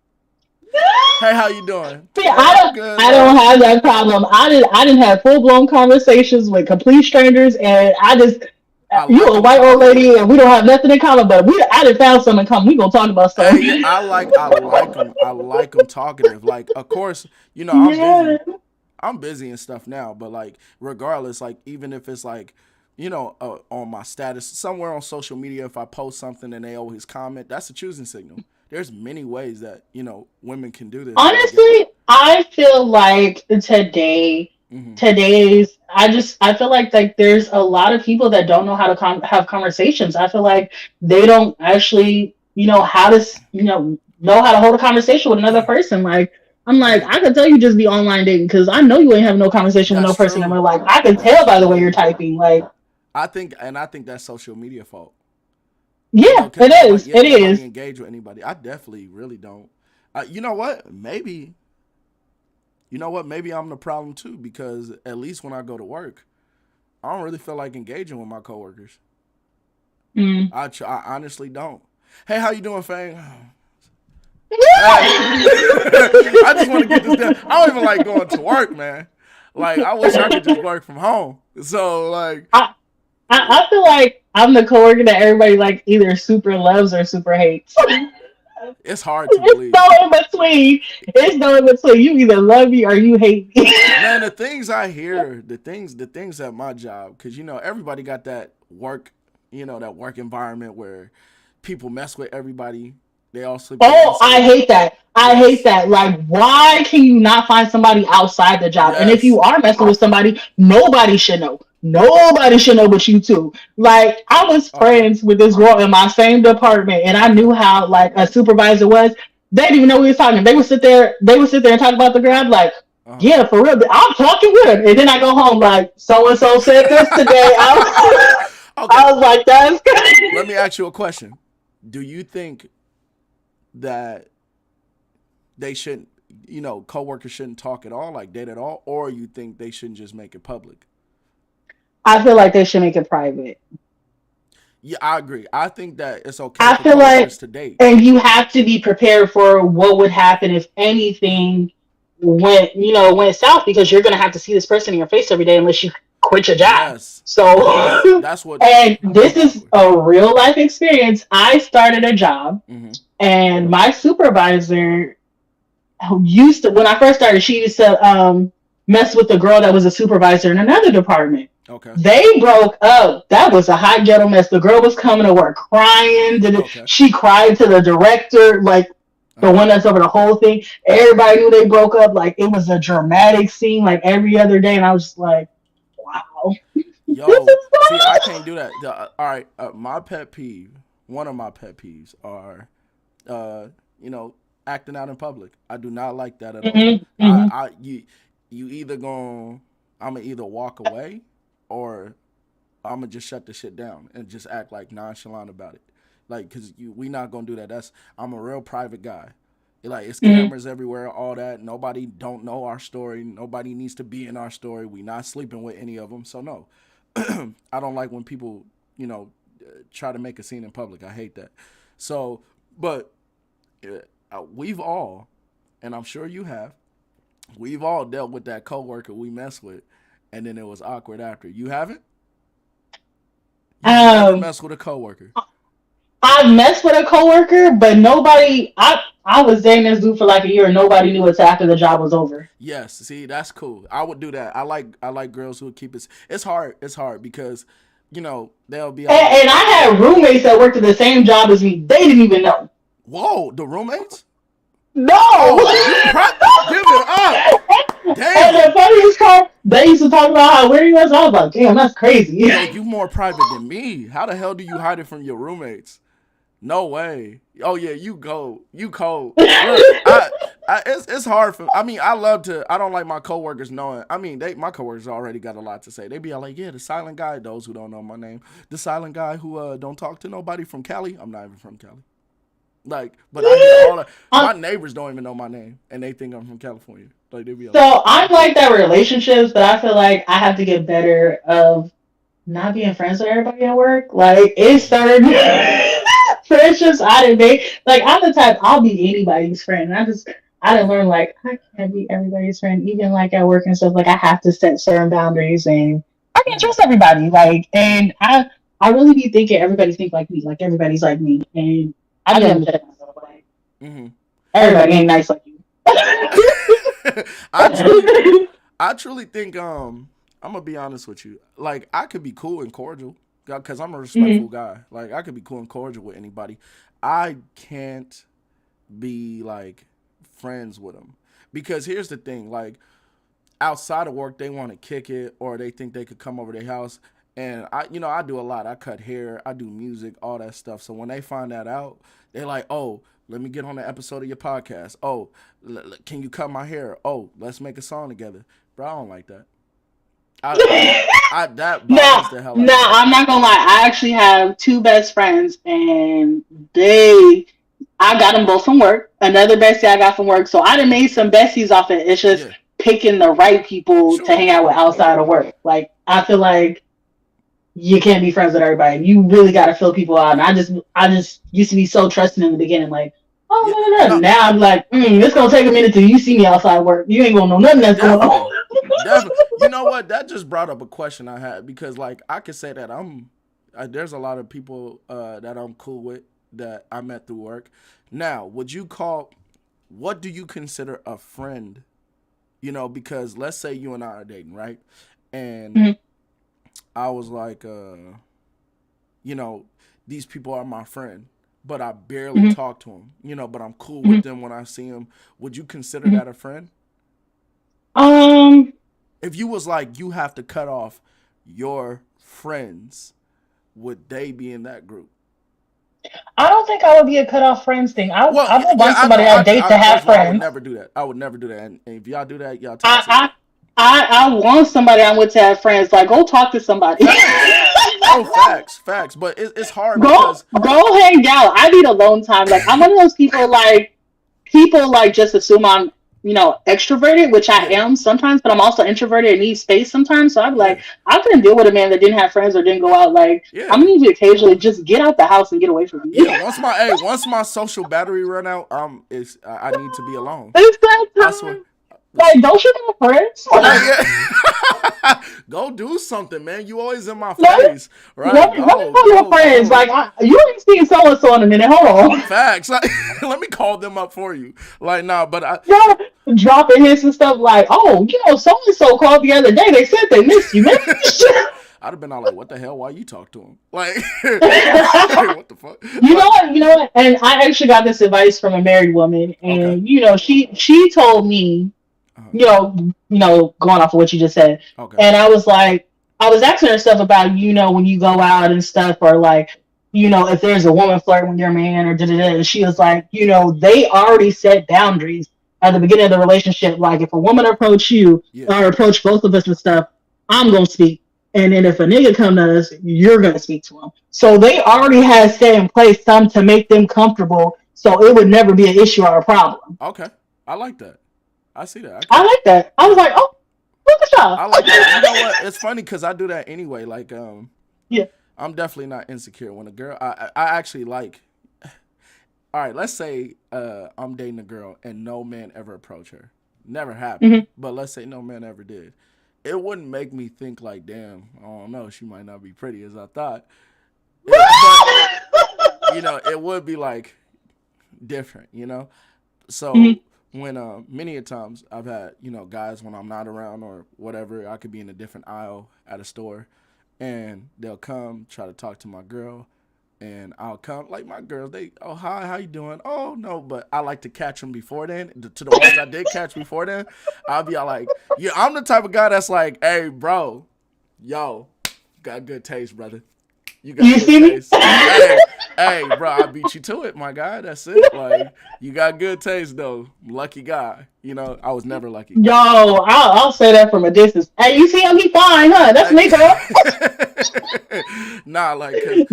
Hey, how you doing? See, Oh, I'm good, I don't love. have that problem. I didn't have full blown conversations with complete strangers, and I just I you like a them white old talkative. lady, and we don't have nothing in common, but I didn't found something in common. We gonna talk about stuff. Hey, I like them. I like them talkative. Like, of course, I'm Yeah. busy. I'm busy and stuff now, but like regardless, like even if it's like, on my status somewhere on social media, if I post something and they always comment, that's a choosing signal. There's many ways that women can do this and get. Honestly, I feel like Hmm. I feel like there's a lot of people that don't know how to have conversations. I feel like they don't actually, how to, know how to hold a conversation with another person. Like, I'm like, Right. I can tell you just be online dating because I know you ain't having no conversation with That's no person in true. real life. I can tell That's by the way you're true. typing. Like, I think that's social media fault. yeah, Because it nobody, is. yeah, It nobody is. engage with anybody. I definitely really don't. You know what? Maybe, maybe I'm the problem too. Because at least when I go to work, I don't really feel like engaging with my coworkers. Mm. I honestly don't. Hey, how you doing, Fang? Hey, I just want to get this done. I don't even like going to work, man. Like, I wish I could just work from home. So, like, I, I feel like I'm the coworker that everybody like either super loves or super hates. it's hard to It's no believe. in between. It's no in between. You either love me or you hate me. Man, the things I hear, the things at my job, because everybody got that work, that work environment where people mess with everybody. They all sleep with Oh, each I other. hate that. I hate Yes, that. Like, why can you not find somebody outside the job? And if yes. you are messing with somebody, nobody should know. Nobody should know but you two. Like, I was Okay, friends with this girl in my same department, and I okay. knew how like a supervisor was. They didn't even know we was talking. They would sit there and talk about the girl. I'm like, Uh yeah, for real. I'm talking with her. And then I go home like, so and so said this today. huh. Okay, I was like, that's let good. me ask you a question. Do you think that they shouldn't, coworkers shouldn't talk at all, like date at all, or you think they shouldn't just make it public? I feel like they should make it private. Yeah, I agree. I think that it's okay I for feel like, coworkers to date. and you have to be prepared for what would happen if anything went south because you're going to have to see this person in your face every day unless you quit your job. Yes, yes. So, That's what and this people is awkward. a real life experience. I started a job Mm-hmm. and my supervisor who used to, when I first started, she used to mess with the girl that was a supervisor in another department. Okay. They broke up. That was a hot ghetto mess. The girl was coming to work crying. Okay. She cried to the director, like Uh the huh. one that's over the whole thing. Everybody knew they broke up. Like it was a dramatic scene, like every other day. And I was just like, wow, this Yo, is see, I so can't do that. All right, my pet peeve. One of my pet peeves are, uh, you know, acting out in public. I do not like that at much. all. Hmm. You either going, I'm gonna either walk away, or I'm gonna just shut the shit down and just act like nonchalant about it. Like, cause we not gonna do that. I'm a real private guy. Like, it's Hmm. cameras everywhere, all that. Nobody don't know our story. Nobody needs to be in our story. We not sleeping with any of them. So no, I don't like when people, try to make a scene in public. I hate that. So, but we've all, and I'm sure you have, we've all dealt with that coworker we mess with, and then it was awkward after. You haven't? You've never Um, messed with a coworker. I messed with a coworker, but nobody. I was dating this dude for like a year, and nobody knew until after the job was over. Yes, see, that's cool. I would do that. I like girls who would keep it. It's hard. It's hard because, they'll be all like, And I had roommates that worked at the same job as me. They didn't even know. "Whoa, the roommates? No. Oh, give it up. And Damn. the funniest part, they used to talk about how weird he was. I was like, damn, that's crazy. Yo, you more private than me. How the hell do you hide it from your roommates? No way. Oh yeah, you go. You cold. Look, it's hard for. I mean, I love to. I don't like my coworkers knowing. I mean, my coworkers already got a lot to say. They be like, yeah, the silent guy. Those who don't know my name, the silent guy who don't talk to nobody from Cali. I'm not even from Cali. Like, but I hear all the Um, my neighbors don't even know my name, and they think I'm from California. Like they be like, so I'm like that relationships, but I feel like I have to get better of not being friends with everybody at work. Like it's certain friendships I didn't make. Like I'm the type I'll be anybody's friend. I didn't learn like I can't be everybody's friend, even like at work and stuff. Like I have to set certain boundaries, and I can't mm-hmm, trust everybody. Like, and I really be thinking everybody think like everybody's like me, and I be having to check myself. Like mm-hmm. everybody ain't nice like you. I truly, I truly think I'm gonna be honest with you. Like I could be cool and cordial because I'm a respectful Mhm. guy. Like I could be cool and cordial with anybody. I can't be like friends with them because here's the thing. Like outside of work, they want to kick it or they think they could come over their house. And I do a lot. I cut hair, I do music, all that stuff. So when they find that out, they're like, "Oh, let me get on the episode of your podcast. Oh, can you cut my hair? Oh, let's make a song together." Bro, I don't like that. That Now, bothers the hell out of now me. I'm not gonna lie. I actually have two best friends, and I got them both from work. Another bestie I got from work. So I done made some besties off it. It's just Yeah, picking the right people to sure. hang out with outside of work. Like I feel like you can't be friends with everybody. You really got to fill people out. And I just used to be so trusting in the beginning, like, oh Yeah, no, no, no. no, Now I'm like, it's gonna take a minute till you see me outside work. You ain't gonna know nothing that's going definitely, on. definitely. You know what? That just brought up a question I had because, like, I could say that there's a lot of people that I'm cool with that I met through work. Now, what do you consider a friend? Because let's say you and I are dating, right? And Mhm, I was like, you know, these people are my friend, but I barely mhm, talk to them, but I'm cool with mhm, them when I see them. Would you consider mhm. that a friend? Um, If you was like, you have to cut off your friends, would they be in that group? I don't think I would be a cut off friends thing. Well, I would yeah, want I know. somebody I date to First have of all, I would friends. never do that. I would never do that. And if y'all do that, y'all I toxic. I I want somebody I want to have friends. Like, go talk to somebody. Facts. No, facts, facts. But it's hard go because go hang out. I need alone time. Like, I'm one of those people like just assume I'm extroverted, which I yeah, am sometimes, but I'm also introverted and need space sometimes. So I'm yeah, like, I couldn't deal with a man that didn't have friends or didn't go out. Like, I'm yeah. gonna need you occasionally just get out the house and get away from me. Yeah, once my social battery run out, it's I need to be alone. It's that I swear. time. Listen, Like, don't you have friends? like yeah, go do something, man. You always in my let, face, right? let me Go, call your go, friends. go. Like, you ain't seen so and so in a minute. Hold on. Facts. Like, let me call them up for you. Like, nah, but Yeah, dropping hints and stuff like, oh, so and so called the other day. They said they missed you. Maybe you should. I'd have been all like, what the hell? Why you talk to him? Like, what the fuck? You know Like, what? You know what? And I actually got this advice from a married woman, okay, and she told me, uh, going off of what you just said, okay, and I was like, I was asking her stuff about when you go out and stuff, or like, if there's a woman flirting with your man or da da da. And she was like, they already set boundaries at the beginning of the relationship. Like, if a woman approach you yeah, or approach both of us with stuff, I'm gonna speak. And then if a nigga come to us, you're gonna speak to him. So they already had set in place some to make them comfortable, so it would never be an issue or a problem. okay. I like that. I see that. I Okay, like that. I was yeah. like, oh, look at I like y'all. that. You know what? It's funny because I do that anyway. Like, Yeah. I'm definitely not insecure when a girl. I actually like. All right, let's say I'm dating a girl and no man ever approached her. Never happened. Hmm. But let's say no man ever did. It wouldn't make me think like, damn, I don't know, she might not be pretty as I thought. But it would be like different. Hmm. So when many a times I've had guys when I'm not around or whatever, I could be in a different aisle at a store, and they'll come try to talk to my girl, and I'll come like my girls. They hi, how you doing? Oh no, but I like to catch them before then. To the ones I did catch before then, I'll be all like, yeah, I'm the type of guy that's like, hey bro, yo, got good taste, brother. You got You good see me? taste. Hey, bro, I beat you to it, my guy. That's it. Like, you got good taste, though. Lucky guy. I was never lucky. Yo, I'll say that from a distance. Hey, you see him? He fine, huh? That's me, girl. Nah, like, cause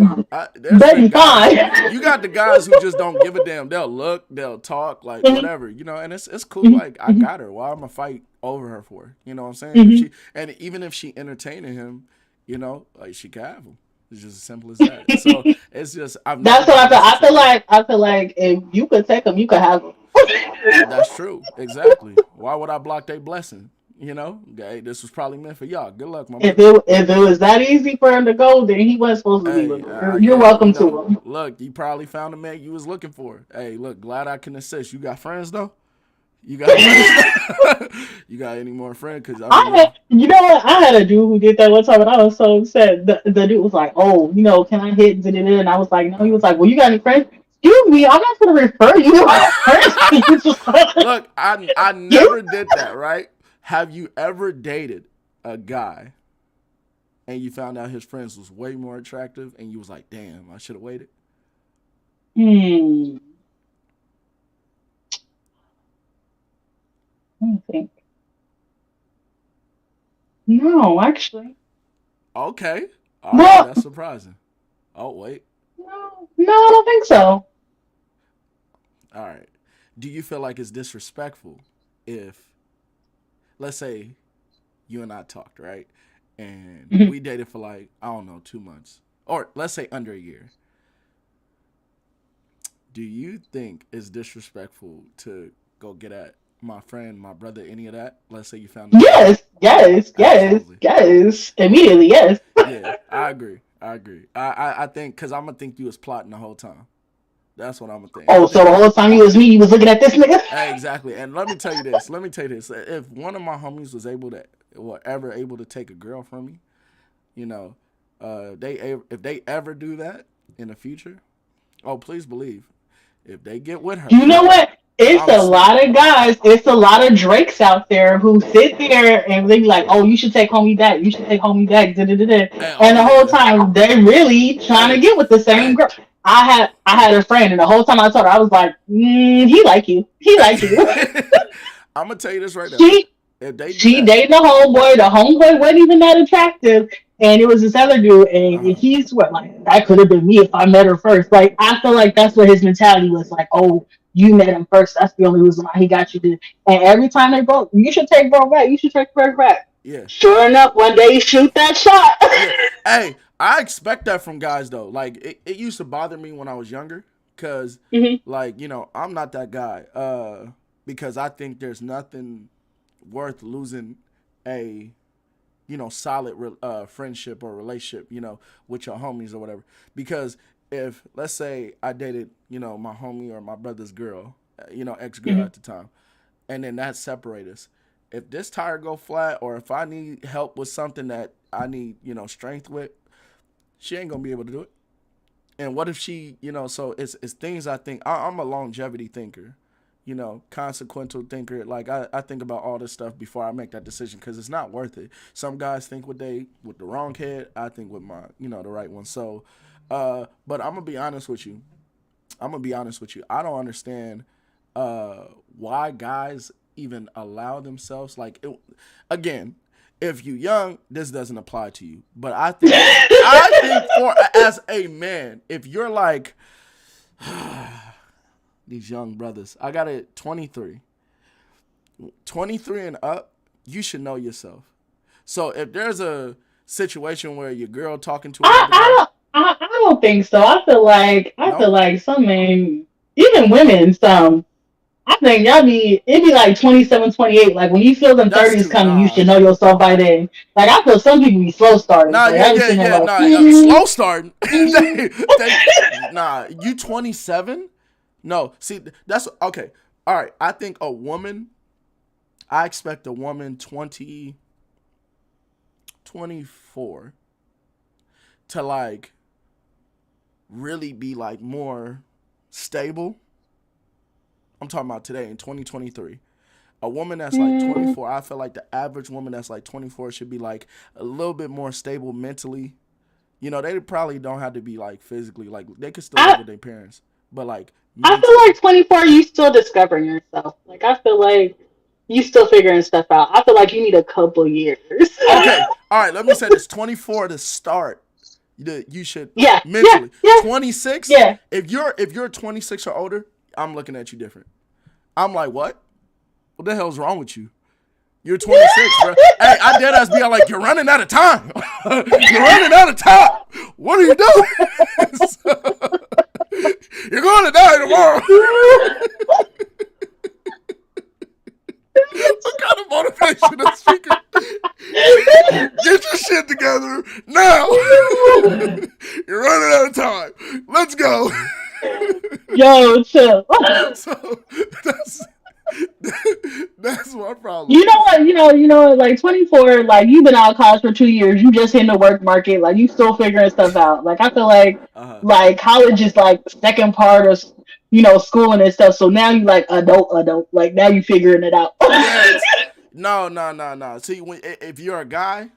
there's Betty been guys. fine. You got the guys who just don't give a damn. They'll look, they'll talk, like Mhm, whatever, and it's cool. mhm, Like I mhm, got her. Why am I fight over her for? You know what I'm saying? If mhm. she and even if she entertaining him, like she can have him. It's just as simple as that. So it's just I've never That's what been I in feel. a situation. I feel like if you could take him, you could have him. That's true. Exactly. Why would I block their blessing? Hey, this was probably meant for y'all. Good luck, my brother. If it was that easy for him to go, then he wasn't supposed to be with Hey, me. You're yeah, welcome to him. look, you probably found the man you was looking for. Hey, look, glad I can assist. You got friends though? You got friends? You got any more friends? Cause I I mean, had, you know what? I had a dude who did that one time, and I was so upset. The dude was like, "Oh, can I hit?" And I was like, "No." He was like, "Well, you got any friends?" Excuse me, I'm not going to refer you to my friends. You just look, I get never did that. Right? Have you ever dated a guy and you found out his friends was way more attractive, and you was like, damn, I should have waited? Hmm. Let me think. No, actually. Okay. All right, Well, that's surprising. Oh, wait. no, I don't think so. All right. Do you feel like it's disrespectful if, let's say, you and I talked, right? And Mhm. we dated for like, I don't know, 2 months. Or let's say under a year. Do you think it's disrespectful to go get at my friend, my brother, any of that? Let's say you found out about it. Yes, yes, yes, Absolutely. yes. Immediately, yes. Yeah, I agree. I agree. I think, because I'm going to think you was plotting the whole time. That's what I'm going to think. I Oh, so think, the whole time you was me, you was looking at this nigga? exactly. And let me tell you this. Let me tell you this. If one of my homies was able to, or ever able to take a girl from me, you know, if they ever do that in the future, oh, please believe, if they get with her, You know what? It's I'm a lot snapping. of guys, it's a lot of Drakes out there who sit there and they be like, oh, you should take homie back. You should take homie back. Da, da, da, da. And And oh the whole yeah, time they're really trying to hey, get with the same hey, girl. I had a friend and the whole time I told her, I was like, he like you. He like you. hey. I'm gonna tell you this right now. she If they do she that, dated the homeboy. The homeboy wasn't even that attractive. And it was this other dude, and uh, he's what like that could have been me if I met her first. Like I feel like that's what his mentality was. Like, oh, you met him first. That's the only reason why he got you. To, and every time they broke, you should take bro back. You should take bro back. yeah, Sure enough, one day he shoot that shot. yeah. Hey, I expect that from guys though. Like it used to bother me when I was younger, cause hmm like I'm not that guy. Because I think there's nothing worth losing a solid friendship or relationship, with your homies or whatever. Because if, let's say, I dated, my homie or my brother's girl, ex girl hmm at the time, and then that separate us. If this tire go flat, or if I need help with something that I need, strength with, she ain't gonna be able to do it. And what if she, so it's things I think. I'm a longevity thinker, consequential thinker. Like I think about all this stuff before I make that decision, because it's not worth it. Some guys think with the wrong head. I think with my, the right one. So, but I'm gonna be honest with you. I don't understand why guys even allow themselves, like again. If you young, this doesn't apply to you. But I think for as a man, if you're like these young brothers, I got it 23. 23 and up, you should know yourself. So if there's a situation where your girl talking to I, another I guy, don't I don't think so. I feel no, like some men, even women, some. I think y'all be it be like 27, 28. Like when you feel them that's 30s too coming, you nah. should know yourself by then. Like I feel some people be slow starters. Nah, Like yeah, I be yeah, sitting there yeah. like, Nah, mm, slow starting. mm. Nah. You 27? No, see, that's okay. All right, I think a woman. I expect a woman 24 to like really be like more stable. I'm talking about today in 2023. A woman that's like Mm, 24, I feel like the average woman that's like 24 should be like a little bit more stable mentally. They probably don't have to be like physically, like they could still live I with their parents, but like I feel mentally. like 24, you still discovering yourself. Like I feel like you still figuring stuff out. I feel like you need a couple years. Okay, all right, let me say this: 24 to start. You should yeah, yeah, mentally. yeah, 26. yeah. If you're 26 or older, I'm looking at you different. I'm like, what? What the hell's wrong with you? You're 26, bro. Hey, I dead ass be like, you're running out of time. You're running out of time. What are you doing? You're going to die tomorrow. What kind of motivational speaker? Get your shit together now. You're running out of time. Let's go. Yo, chill. So that's that's my problem. You know what? Like 24, like you've been out of college for 2 years. You just in the work market. Like you still figuring stuff out. Like I feel Uh, like college is like the second part of schooling and stuff. So now you like adult. Like now you figuring it out. yes. No, no, no, no. See, if you're a guy,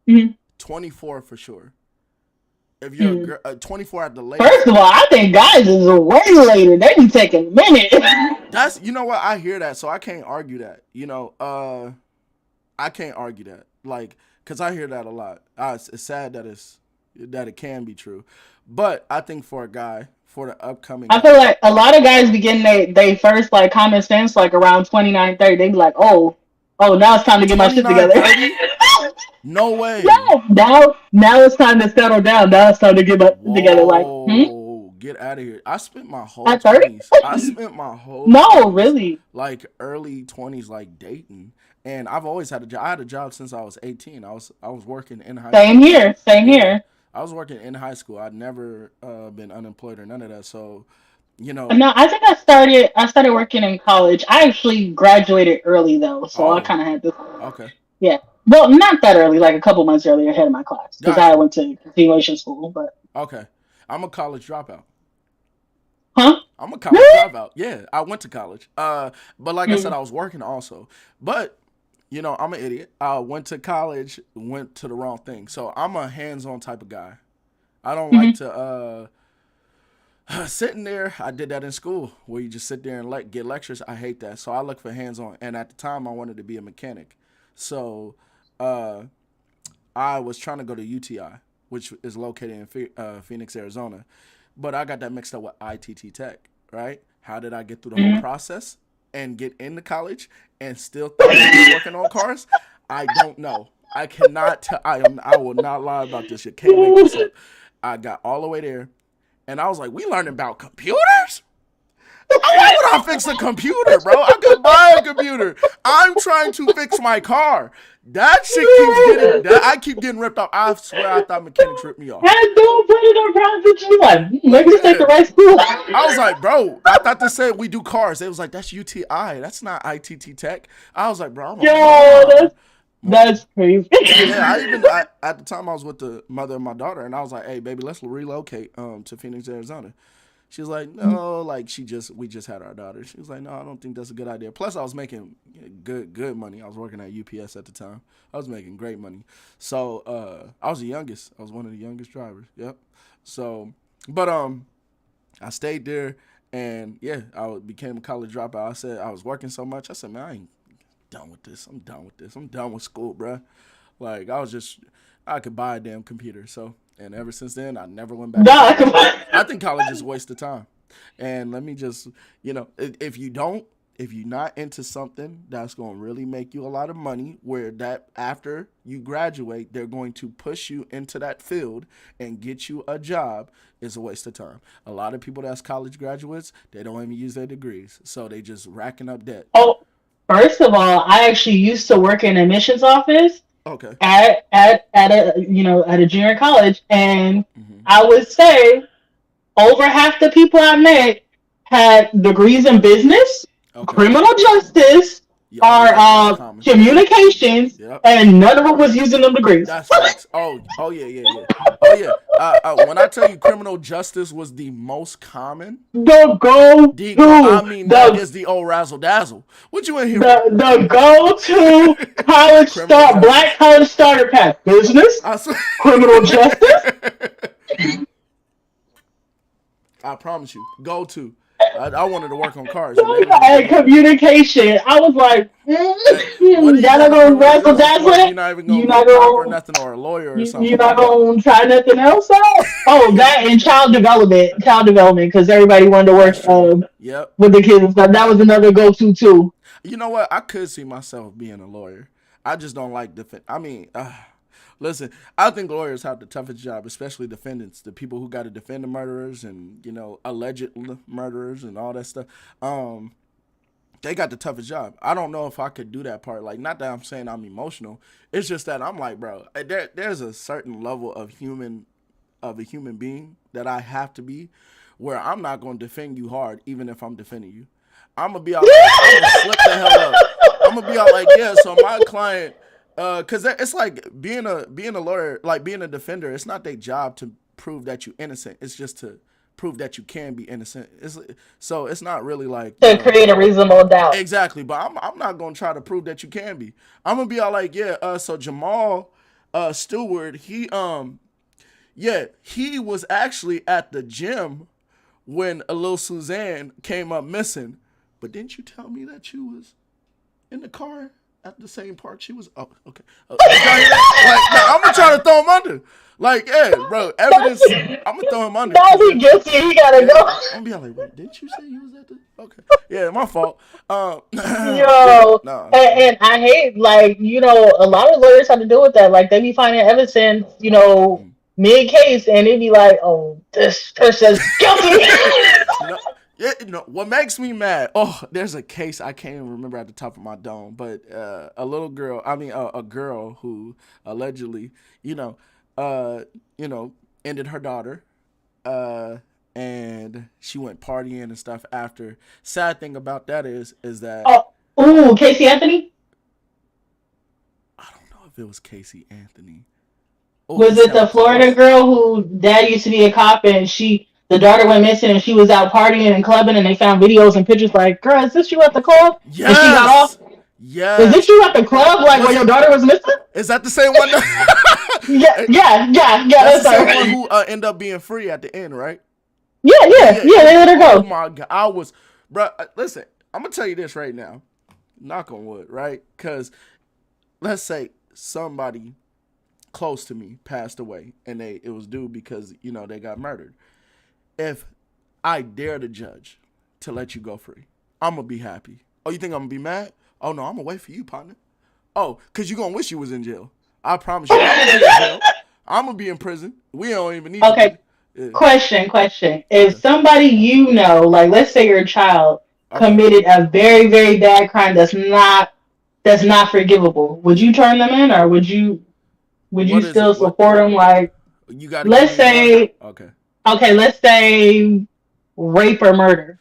Mhm. 24 for sure. If you're a Mm. girl, 24 at the latest. First of all, I think guys is way later. They be taking a minute. That's you know what I hear that, so I can't argue that. I can't argue that. Like, cause I hear that a lot. It's sad that it can be true, but I think for a guy, for the upcoming I guy, feel like a lot of guys begin they first like common sense like around 29, 30. They be like, oh, now it's time to get my shit 29, together. 30, no way. Yes, now it's time to settle down. Now it's time to get my shit together. Like, Whoa, get out of here. I spent my whole at 30? 20s. I spent my whole No, 20s, really. like early 20s, like dating. And I've always had a job. I had a job since I was 18. I was working in high Same school. here. Same Yeah. here. I was working in high school. I'd never been unemployed or none of that. So, No, I think I started working in college. I actually graduated early though, so I oh, kind of had to. okay. Yeah. Well, not that early, like a couple months earlier ahead of my class because Got I you. went to continuation school. But Okay. I'm a college dropout. huh? I'm a college Really? dropout. Yeah, I went to college. But like I said, Mm. I was working also. But I'm an idiot. I went to college, went to the wrong thing. So I'm a hands-on type of guy. I don't like Hmm. to sitting there. I did that in school where you just sit there and get lectures. I hate that. So I look for hands-on. And at the time, I wanted to be a mechanic. So uh, I was trying to go to UTI, which is located in Phoenix, Arizona. But I got that mixed up with ITT Tech, right? How did I get through the whole Hmm. process and get into college and still think I was working on cars? I don't know. I cannot. I will not lie about this. You can't make this up. I got all the way there, and I was like, "We learning about computers? Why would I fix a computer, bro? I could buy a computer. I'm trying to fix my car. That shit keeps getting. I keep getting ripped off. I swear, I thought mechanics ripped me off. And don't put it around that you like, Like, maybe it's like yeah. the right school. I was like, bro, I thought they said we do cars. They was like, that's UTI. That's not ITT Tech. I was like, bro, I'm a Yo, moron. that's crazy. Yeah, at the time I was with the mother of my daughter, and I was like, hey, baby, let's relocate to Phoenix, Arizona. She was like, no, like we just had our daughter. She was like, no, I don't think that's a good idea. Plus, I was making good money. I was working at UPS at the time. I was making great money. So I was the youngest. I was one of the youngest drivers. Yep. So, but I stayed there, and yeah, became a college dropout. I said I was working so much. I said, man, I ain't done with this. I'm done with this. I'm done with school, bruh. Like I could buy a damn computer. So, and ever since then, I never went back to Nah, college. come on. I think college is a waste of time. And let me just, if you don't, if you're not into something that's going to really make you a lot of money, where that after you graduate, they're going to push you into that field and get you a job, is a waste of time. A lot of people that's college graduates, they don't even use their degrees. So they just racking up debt. Oh, first of all, I actually used to work in admissions office Okay. at a junior college, and Hmm. I would say over half the people I met had degrees in business, Okay. criminal justice, Yeah, oh or yeah, that's common. communications, Yep. and none of them was using them degrees. That's facts. Oh yeah, yeah, yeah. Oh yeah. When I tell you criminal justice was the most common, The go I to mean that the is the old razzle dazzle. What you in here for? the go to Criminal black justice. college starter pack: business, I swear. criminal justice. I promise you. Go to. I wanted to work on cars, and they was just And giving me. communication. I was like, What are you y'all not going to gonna criminal razzle justice for if dazzle you're it? not even going You to be a not cop or gonna nothing or a lawyer or you something? not gonna try nothing else out? Oh, that and child development, because everybody wanted to That's work true. Yep. with the kids and stuff. That was another go to too. You know what? I could see myself being a lawyer. I just don't like defend. I mean, listen, I think lawyers have the toughest job, especially defendants, the people who got to defend the murderers and alleged murderers and all that stuff. Um, they got the toughest job. I don't know if I could do that part. Like, not that I'm saying I'm emotional. It's just that I'm like, bro, there's a certain level of a human being that I have to be, where I'm not going to defend you hard, even if I'm defending you. I'm gonna be out like I'm gonna slip the hell up. I'm gonna be out like, yeah. So my client, cause it's like being a lawyer, like being a defender. It's not their job to prove that you're innocent. It's just to prove that you can be innocent. So it's not really like To create a reasonable doubt. exactly. But I'm not gonna try to prove that you can be. I'm gonna be all like, yeah. So Jamal. steward. He was actually at the gym when a little Suzanne came up missing. But didn't you tell me that you was in the car at the same park she was? Oh, okay. I'm gonna try to throw him under. Like, yeah, bro, evidence. I'm gonna throw him under. Now he guilty. He gotta go. I'm gonna be like, wait, didn't you say you was at the? Okay, yeah, my fault. Yo, yeah, nah. and I hate, like, a lot of lawyers have to deal with that. Like, they be finding evidence, mid case, and they be like, oh, this person's guilty. No, yeah, no. What makes me mad? Oh, there's a case I can't even remember at the top of my dome, but a little girl. I mean, a girl who allegedly, ended her daughter, and she went partying and stuff after. Sad thing about that is that Casey Anthony. I don't know if it was Casey Anthony. Was it the Florida girl who dad used to be a cop and the daughter went missing and she was out partying and clubbing and they found videos and pictures like, girl, is this you at the club? Yes. And she got off. Yes. Is this you at the club like when your daughter was missing? Is that the same one? yeah. That's the same one who ended up being free at the end, right? Yeah. They let her go. Oh my God, listen, I'm gonna tell you this right now, knock on wood, right? Because let's say somebody close to me passed away and it was due because they got murdered. If I dare the judge to let you go free, I'm gonna be happy. Oh, you think I'm gonna be mad? Oh no, I'm gonna wait for you, partner. Oh, because you're gonna wish you was in jail. I promise you, I'm gonna be in jail. I'm gonna be in prison. We don't even need okay. Yeah. Question. If somebody like, let's say your child committed a very, very bad crime that's not forgivable, would you turn them in, or would you still support them? Like, you got. Let's say let's say rape or murder.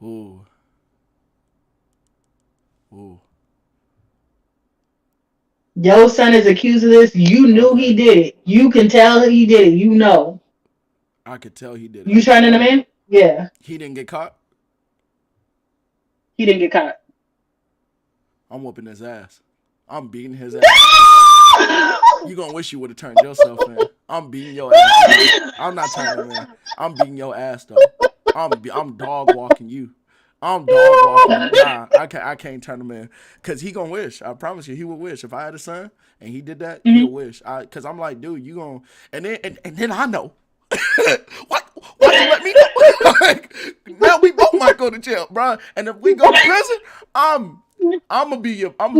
Ooh. Your son is accused of this. You knew he did it. You can tell he did it. I could tell he did it. You turning him in? Yeah. He didn't get caught? He didn't get caught. I'm whooping his ass. I'm beating his ass. You gonna wish you would have turned yourself in. I'm beating your ass. I'm not turning him in. I'm beating your ass though. I'm dog walking you. I'm dog walking. Nah, I can't turn him in because he gonna wish. I promise you, he would wish. If I had a son and he did that, he'll wish. Because I'm like, dude, you gonna and then I know. What? Why you let me know? Like, now we both might go to jail, bro. And if we go to prison, I'm gonna be your bunk.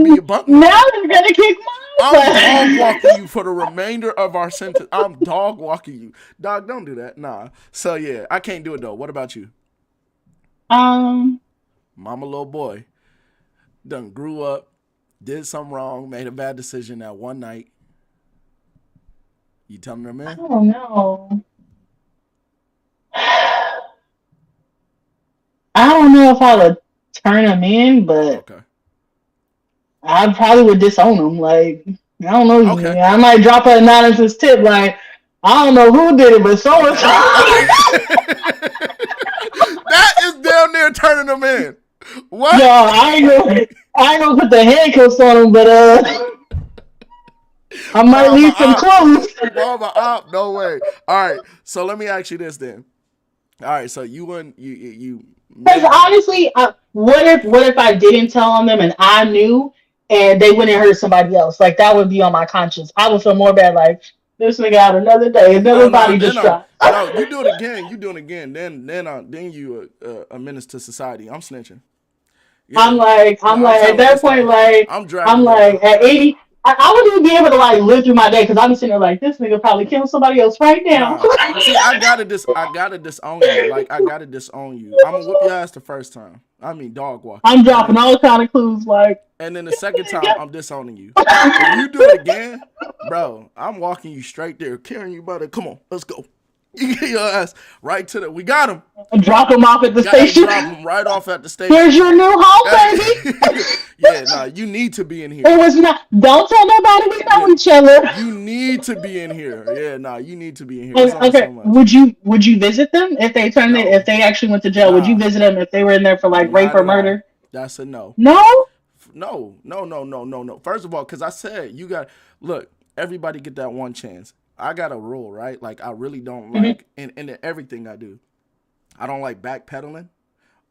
Now you're gonna kick my I'm dog walking you for the remainder of our sentence. I'm dog walking you, dog. Don't do that, nah. So yeah, I can't do it though. What about you? Mama, little boy, done grew up, did something wrong, made a bad decision that one night. You telling them in? I don't know. I don't know if I would turn him in, but I probably would disown him. Like, I don't know. Okay. I might drop an anonymous tip. Like, I don't know who did it, but someone. That is down there turning him in. What? Yo, I ain't gonna put the handcuffs on him, but I might leave some clues. No way. All right, so let me ask you this then. All right, so you wouldn't you. Because honestly, what if I didn't tell on them and I knew and they went and hurt somebody else? Like, that would be on my conscience. I would feel more bad. Like, this nigga out another day, another body just dropped. No, you do it again. You do it again. Then you a menace to society. I'm snitching. Yeah. I'm like at that point, like I'm like at 80. I wouldn't even be able to like live through my day because I'm sitting there like, this nigga probably killed somebody else right now. See, I gotta disown you. Like, I gotta disown you. I'm gonna whoop your ass the first time. I mean, dog walk. I'm dropping all kind of clues, like. And then the second time, I'm disowning you. If you do it again, bro, I'm walking you straight there, carrying you by the. Come on, let's go. You get your ass right to we got him. Drop him off at the station. Drop him right off at the station. Here's your new home, baby. Yeah, nah, you need to be in here. It was not. Don't tell nobody we know each other. You need to be in here. Yeah, nah, you need to be in here. Okay. So would you visit them if they turned it? If they actually went to jail, would you visit them if they were in there for like rape or murder? That's a no. No. No. First of all, because I said you got look. everybody get that one chance. I got a rule, right? Like I really don't Hmm. like in everything I do. I don't like backpedaling,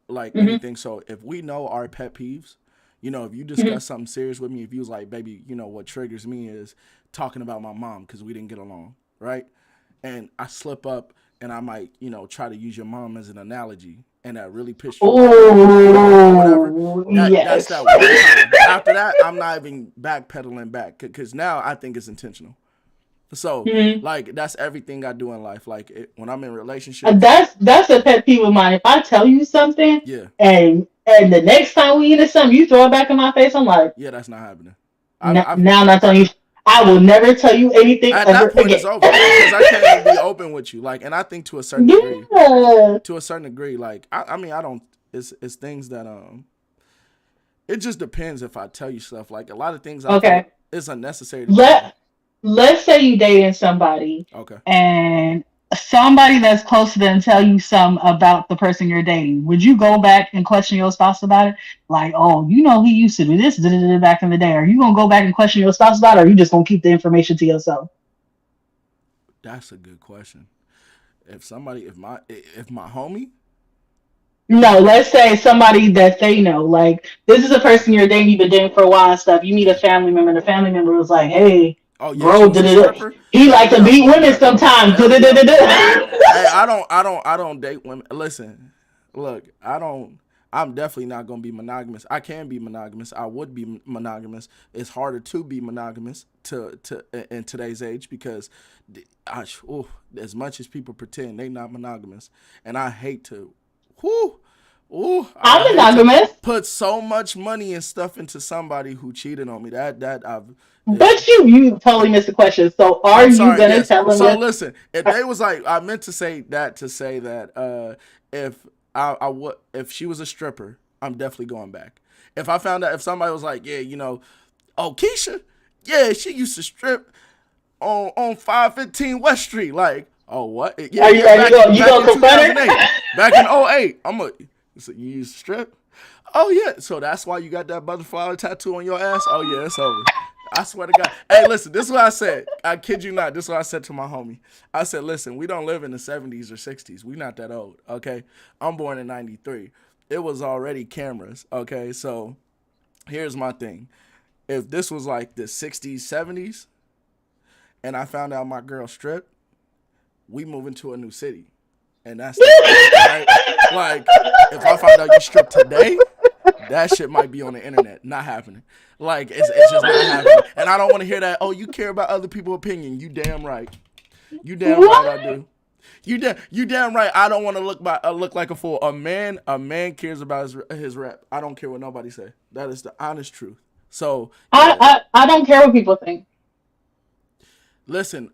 like Hmm. anything. So if we know our pet peeves, if you Hmm. discuss something serious with me, if you was like, baby, what triggers me is talking about my mom because we didn't get along, right? And I slip up and I might, try to use your mom as an analogy, and that really pissed you off, or whatever. Oh, That's yes. that one time. After that, I'm not even backpedaling back because now I think it's intentional. So Mhm. like that's everything I do in life. Like when I'm in relationships, That's a pet peeve of mine. If I tell you something yeah, and the next time we into something, you throw it back in my face, I'm like, yeah, that's not happening. I've Now I'm not telling you. I will never tell you anything at that ever point again." it's over because I can't even be open with you. Like, and I think Yeah. to a certain degree, like I mean, I don't. It's things that it just depends if I tell you stuff. Like a lot of things I feel Okay. it's unnecessary to tell you. Let let's say you dating somebody Okay. and somebody that's close to them tell you some about the person you're dating. Would you go back and question your spouse about it? Like, oh, he used to do this back in the day. Are you gonna go back and question your spouse about it, or are you just gonna keep the information to yourself? That's a good question. If somebody, if my homie, No, let's say somebody that they know. Like, this is a person okay, you're dating, you've been dating for a while and stuff. You meet a yeah. family member, and the family member was like, "Hey, Oh yeah, she bro, was a da-da-da. stripper. He Hell like to yeah, I'm beat going women back. sometimes." Hell yeah, I'm going back. Da-da-da-da-da. Hey, I don't date women. Listen, look, I don't. I'm definitely not gonna be monogamous. I can be monogamous. I would be monogamous. It's harder to be monogamous to in today's age because, as much as people pretend they not monogamous, and I hate to, whoo, I I'm hate to monogamous, put so much money and stuff into somebody who cheated on me. That I've is but you totally missed the question. So, are I'm you sorry. gonna Yes. tell him So this? listen, if they was like, I meant to say that if I would if she was a stripper, I'm definitely going back. If I found out if somebody was like, yeah, oh Keisha, yeah, she used to strip on 515 West Street, like, oh what? Yeah, Are you yeah, are you back gonna back in confront 2008, her? back in '08. So you used to strip? Oh yeah, so that's why you got that butterfly tattoo on your ass? Oh yeah, it's over. I swear to God. Hey, listen, this is what I said. I kid you not. This is what I said to my homie. I said, listen, we don't live in the 70s or 60s. We not that old, okay? I'm born in 93. It was already cameras, okay? So here's my thing. If this was like the 60s, 70s, and I found out my girl stripped, we move into a new city. And that's that, right? Like, if I find out you stripped today, that shit might be on the internet. Not happening. Like it's just not happening. And I don't want to hear that. Oh, you care about other people's opinion. You damn right. You damn right I What? do. You damn right. I don't want to look like a fool. A man cares about his rep. I don't care what nobody say. That is the honest truth. So I, yeah, I don't care what people think. listen.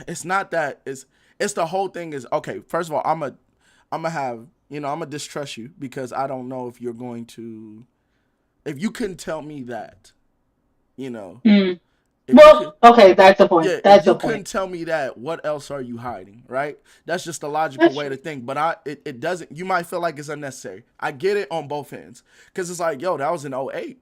It's not that. It's the whole thing is okay. First of all, I'm gonna have I'm gonna distrust you because I don't know if you're going to if you couldn't tell me that you know Hmm. if you could Well, okay, that's the point. yeah if That's you the point. couldn't tell me that what else are you hiding, right? That's just a logical That's way true. to think, but it doesn't. You might feel like it's unnecessary. I get it on both ends because it's like, yo, that was in '08,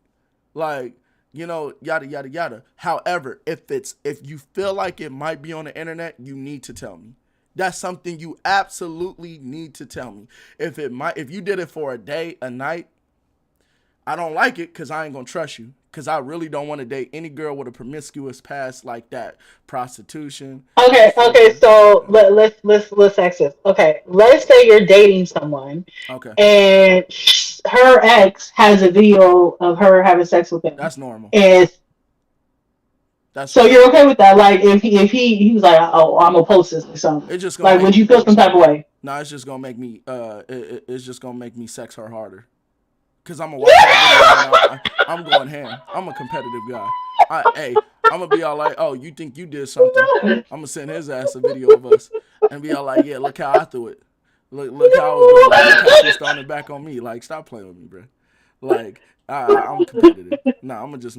like yada yada yada. However, if you feel like it might be on the internet, you need to tell me. That's something you absolutely need to tell me. If you did it for a day, a night, I don't like it because I ain't gonna trust you. Because I really don't want to date any girl with a promiscuous past like that. Prostitution, Okay, okay. stripping. So let's access. Okay, let's say you're dating someone, Okay, and her ex has a video of her having sex with him, that's normal. and That's so you're okay with that? Like, if he was like, "Oh, I'm gonna post this or something," it's just gonna like, make would you feel some type of way? no. It's just gonna make me. It's just gonna make me sex her harder. Cause I'm gonna watch that video and I'm going ham. I'm a competitive guy. I'm gonna be all like, oh, you think you did something? I'm gonna send his ass a video of us and be all like, yeah, look how I threw it. Look how I was doing it. Look how she's throwing it back on me. Like, stop playing with me, bro. Like, I'm competitive. No, I'm gonna just,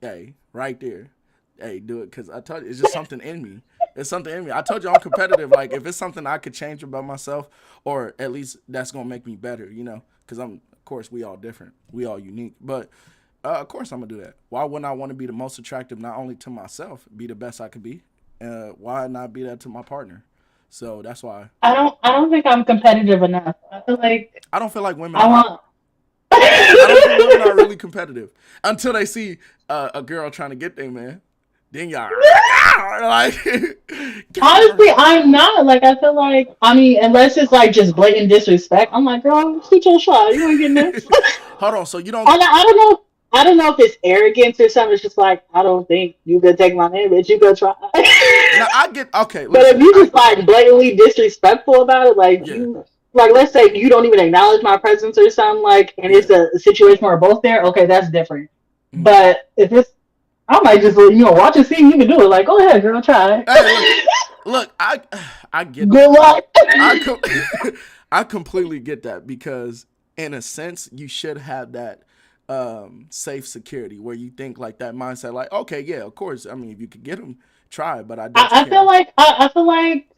hey, right there. Hey, do it. Cause I told you, it's just something in me. It's something in me. I told you I'm competitive. Like, if it's something I could change about myself, or at least that's gonna make me better, Cause of course, we all different. We all unique. But Of course, I'm gonna do that. Why wouldn't I want to be the most attractive, not only to myself, be the best I could be? Why not be that to my partner? So that's why I don't think I'm competitive enough. I feel like I don't feel like women I are. want. I don't think women are really competitive until they see a girl trying to get their man. Then y'all like, get off her. Honestly, I'm not. Like, I feel like, I mean, unless it's like just blatant disrespect, I'm like, girl, shoot your shot. You ain't getting this. Hold on. So you don't. I don't know. I don't know if it's arrogance or something. It's just like, I don't think you could take my name, but you could try. Now I get okay. But if Listen, you just like blatantly disrespectful about it, like yeah. you, like let's say you don't even acknowledge my presence or something, like, and Yeah. it's a situation where we're both there, okay, that's different. Mm. But if it's, I might just watch and see if you can do it. Like, go ahead, girl, try. Hey, look. I get Good that. luck. I com- I completely get that because in a sense you should have that safe security where you think like that mindset like okay yeah of course I mean if you could get them try but I don't I feel care. like I feel like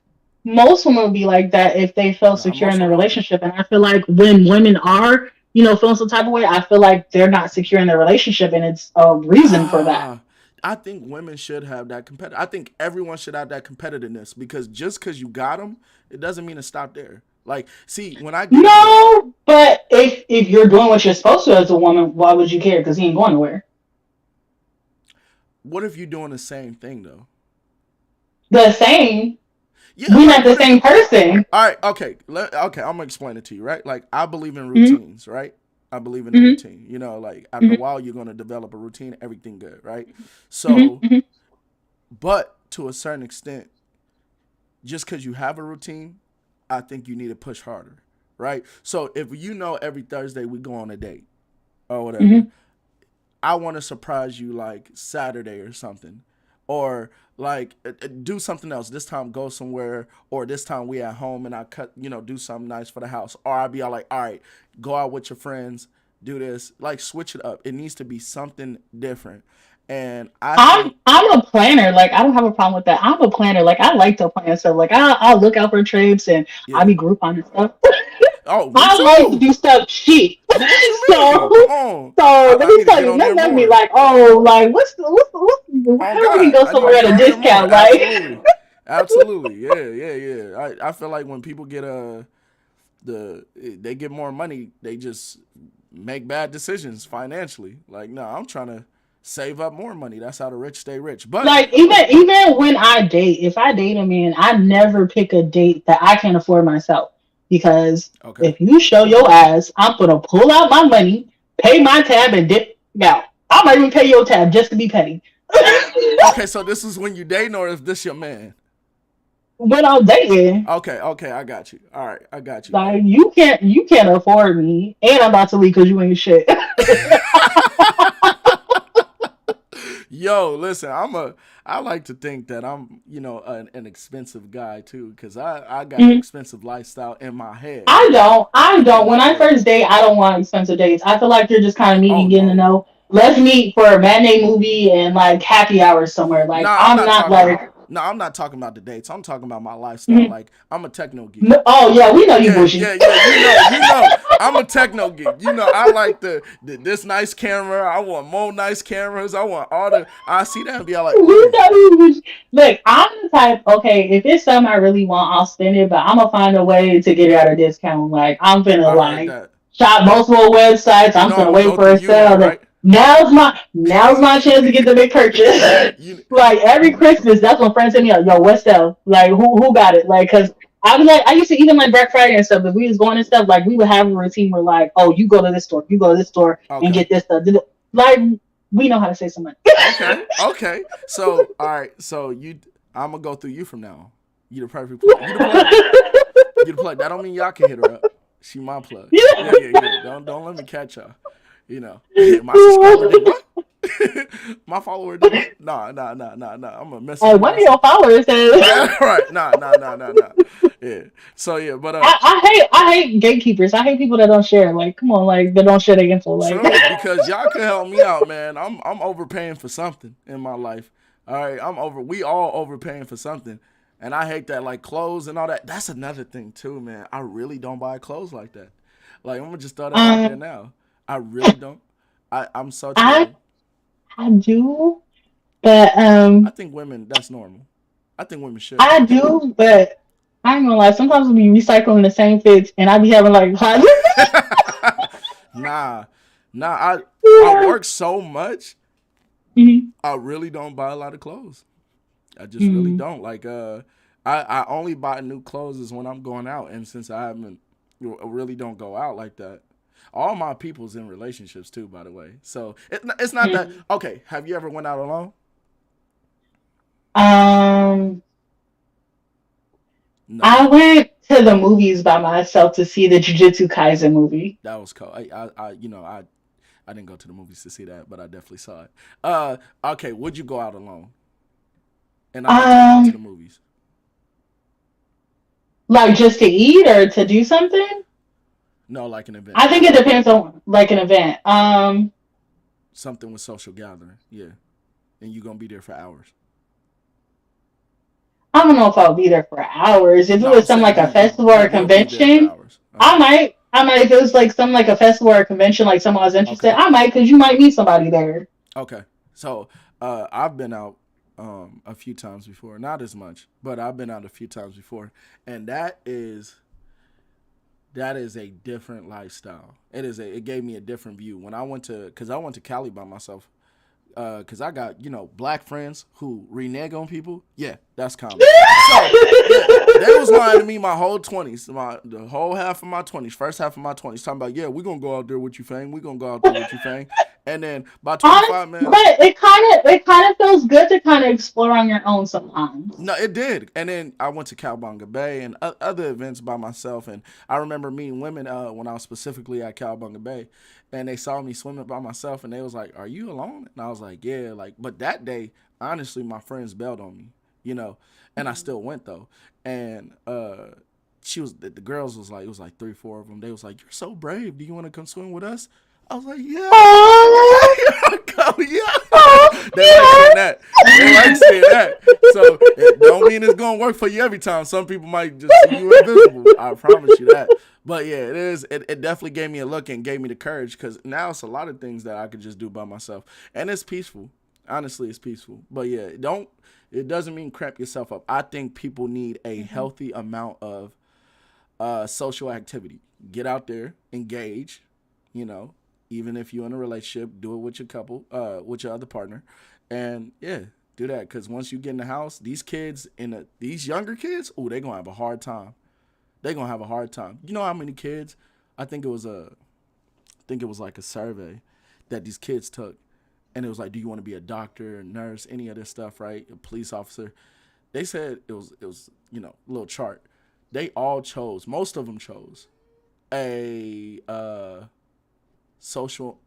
most women would be like that if they felt Nah, secure in most their women are. relationship. And I feel like when women are, feeling some type of way, I feel like they're not secure in their relationship, and it's a reason for that. Ah, I think women should have that competitive. I think everyone should have that competitiveness because just because you got them, it doesn't mean to stop there. Like, see, when I get a girl, No, but if you're doing what you're supposed to as a woman, why would you care? Because he ain't going nowhere. what if you're doing the same thing though? The same. Yeah, We're like not the what if? same person. All right, okay, okay. I'm gonna explain it to you, right? Like, I believe in Mm-hmm, routines, right? I believe in a mm-hmm, routine. You know, like after a mm-hmm, while, you're gonna develop a routine. Everything good, right? So, mm-hmm. but to a certain extent, just because you have a routine, I think you need to push harder, right? So if you know every Thursday we go on a date or whatever, Mm-hmm. I want to surprise you like Saturday or something, or like do something else. This time go somewhere, or this time we at home and I cut, do something nice for the house. Or I'll be all like, all right, go out with your friends, do this, like switch it up. It needs to be something different, and I think I'm a planner. Like I don't have a problem with that. I'm a planner. Like I like to plan stuff. Like I'll look out for trips and I'll yeah. be Groupon and stuff. Oh, me I like to too. do stuff cheap. What you so mean? Come on, so let I me need to tell get you, on there men never be more. like, oh, like Oh how we can God, go I need to somewhere get at a on there more. discount? Like Absolutely, absolutely. Yeah, yeah, yeah. I feel like when people get they get more money, they just make bad decisions financially. Like, no, I'm trying to save up more money. That's how the rich stay rich. But like even when I date, if I date a man, I never pick a date that I can afford myself. Because okay, if you show your ass, I'm gonna pull out my money, pay my tab, and dip out. I might even pay your tab just to be petty. okay. So this is when you dating, or is this your man? When I'm dating, Okay, okay, I got you. All right, I got you. like you can't afford me, and I'm about to leave because you ain't shit. Yo, listen, I like to think that I'm, an expensive guy too, because I got an expensive lifestyle in my head. I In don't. my When I head. first date, I don't want expensive dates. I feel like you're just kind of Oh meeting, getting to no. know. Let's meet for a matinee movie and like happy hours somewhere. Like Nah, I'm I'm not not talking. like, No, I'm not talking about the dates. I'm talking about my lifestyle. mhm. Like I'm a techno geek. No, oh yeah, we know you Yeah, bushy. yeah, yeah. You know. I'm a techno geek. I like this nice camera. I want more nice cameras. I want all the. I see that and be all like, We ooh, know you bushy. Look, I'm the type. Okay, if it's something I really want, I'll spend it. But I'm gonna find a way to get it at a discount. Like I'm gonna I heard like that. shop multiple websites. You I'm know I'm gonna gonna wait go for through a Udemy, sale. That right? now's my chance to get the big purchase. you, like every Christmas, that's when friends hit me up. Yo, what's up? Like who got it? Like, cause I was like, I used to even like Black Friday and stuff. If we was going and stuff, like we would have a routine where like, oh, you go to this store, you go to this store and okay. get this stuff. Like we know how to say so much. Okay. Okay. So all right. So I'm gonna go through you from now on. You the perfect plug. You the plug. You the plug. That don't mean y'all can hit her up. She my plug. Yeah, yeah, yeah. Don't let me catch y'all. My subscriber did what? My follower did what? Nah, nah, nah, nah, nah. I'm gonna message you One of myself. your followers says, Yeah, right. Nah, nah, nah, nah, nah. Yeah. So yeah, but I hate gatekeepers. I hate people that don't share. Like, come on, like they don't share their info. Like, true, because y'all can help me out, man. I'm overpaying for something in my life. All right, we all overpaying for something. And I hate that, like clothes and all that. That's another thing too, man. I really don't buy clothes like that. Like I'm gonna just throw that out there um, now. I really don't. I'm so I chill. I do, but I think women, that's normal. I think women should. I do, but I ain't gonna lie. Sometimes we be recycling the same fits, and I be having like closet. Nah, nah. I Yeah. work so much. Mhm. I really don't buy a lot of clothes. I just really Mhm. don't. Like, I only buy new clothes is when I'm going out, and since I haven't, really don't go out like that. All my people's in relationships too, by the way. So it's not that Mhm. okay. Have you ever went out alone? Um, No, I went to the movies by myself to see the Jujutsu Kaisen movie. that was cool. I didn't go to the movies to see that, but I definitely saw it. Okay. Would you go out alone? And I'm not talking about to Um, the movies. like just to eat or to do something. No, like an event, I think it depends on like an event. something with social gathering. Yeah, and you're gonna be there for hours. I don't know if I'll be there for hours. If it No, I'm was some saying like a festival or you a will be there for convention, hours. I might. I might if it was like some like a festival or a convention, like someone was interested. Okay. I might because you might meet somebody there. Okay. So I've been out a few times before. Not as much, but I've been out a few times before, and that is a different lifestyle. It gave me a different view when I went to because I went to Cali by myself. Because I got black friends who renege on people. Yeah, that's common. So yeah, they was lying to me my whole 20s, the whole half of my 20s, first half of my 20s, talking about, yeah, we're gonna go out there with you, Fang. We're gonna go out there with you, Fang. And then by Honest, 25, man, but it kind of feels good to kind of explore on your own sometimes. no, it did. And then I went to Cowabunga Bay and other events by myself. And I remember meeting women when I was specifically at Cowabunga Bay, and they saw me swimming by myself, and they was like, "Are you alone?" And I was like, "Yeah." Like, but that day, honestly, my friends bailed on me, you know, and I still went though. And she was the girls was like, it was like three, four of them. They was like, "You're so brave. Do you want to come swim with us?" I was like, "Yeah." Oh, Yeah. oh, They like seeing yes. that. They like seeing that. So it don't mean it's gonna work for you every time. Some people might just see you invisible. I promise you that. But yeah, it is. It definitely gave me a look and gave me the courage because now it's a lot of things that I could just do by myself, and it's peaceful. Honestly, it's peaceful. But yeah, don't. It doesn't mean cramp yourself up. I think people need a Mhm. healthy amount of social activity. Get out there, engage. You know, even if you're in a relationship, do it with your couple, with your other partner, and yeah, do that. Because once you get in the house, these kids these younger kids, oh, they gonna have a hard time. They gonna have a hard time. You know how many kids? I think it was like a survey that these kids took, and it was like, do you want to be a doctor, a nurse, any of this stuff, right? A police officer. They said it was a little chart. They all chose. Most of them chose a social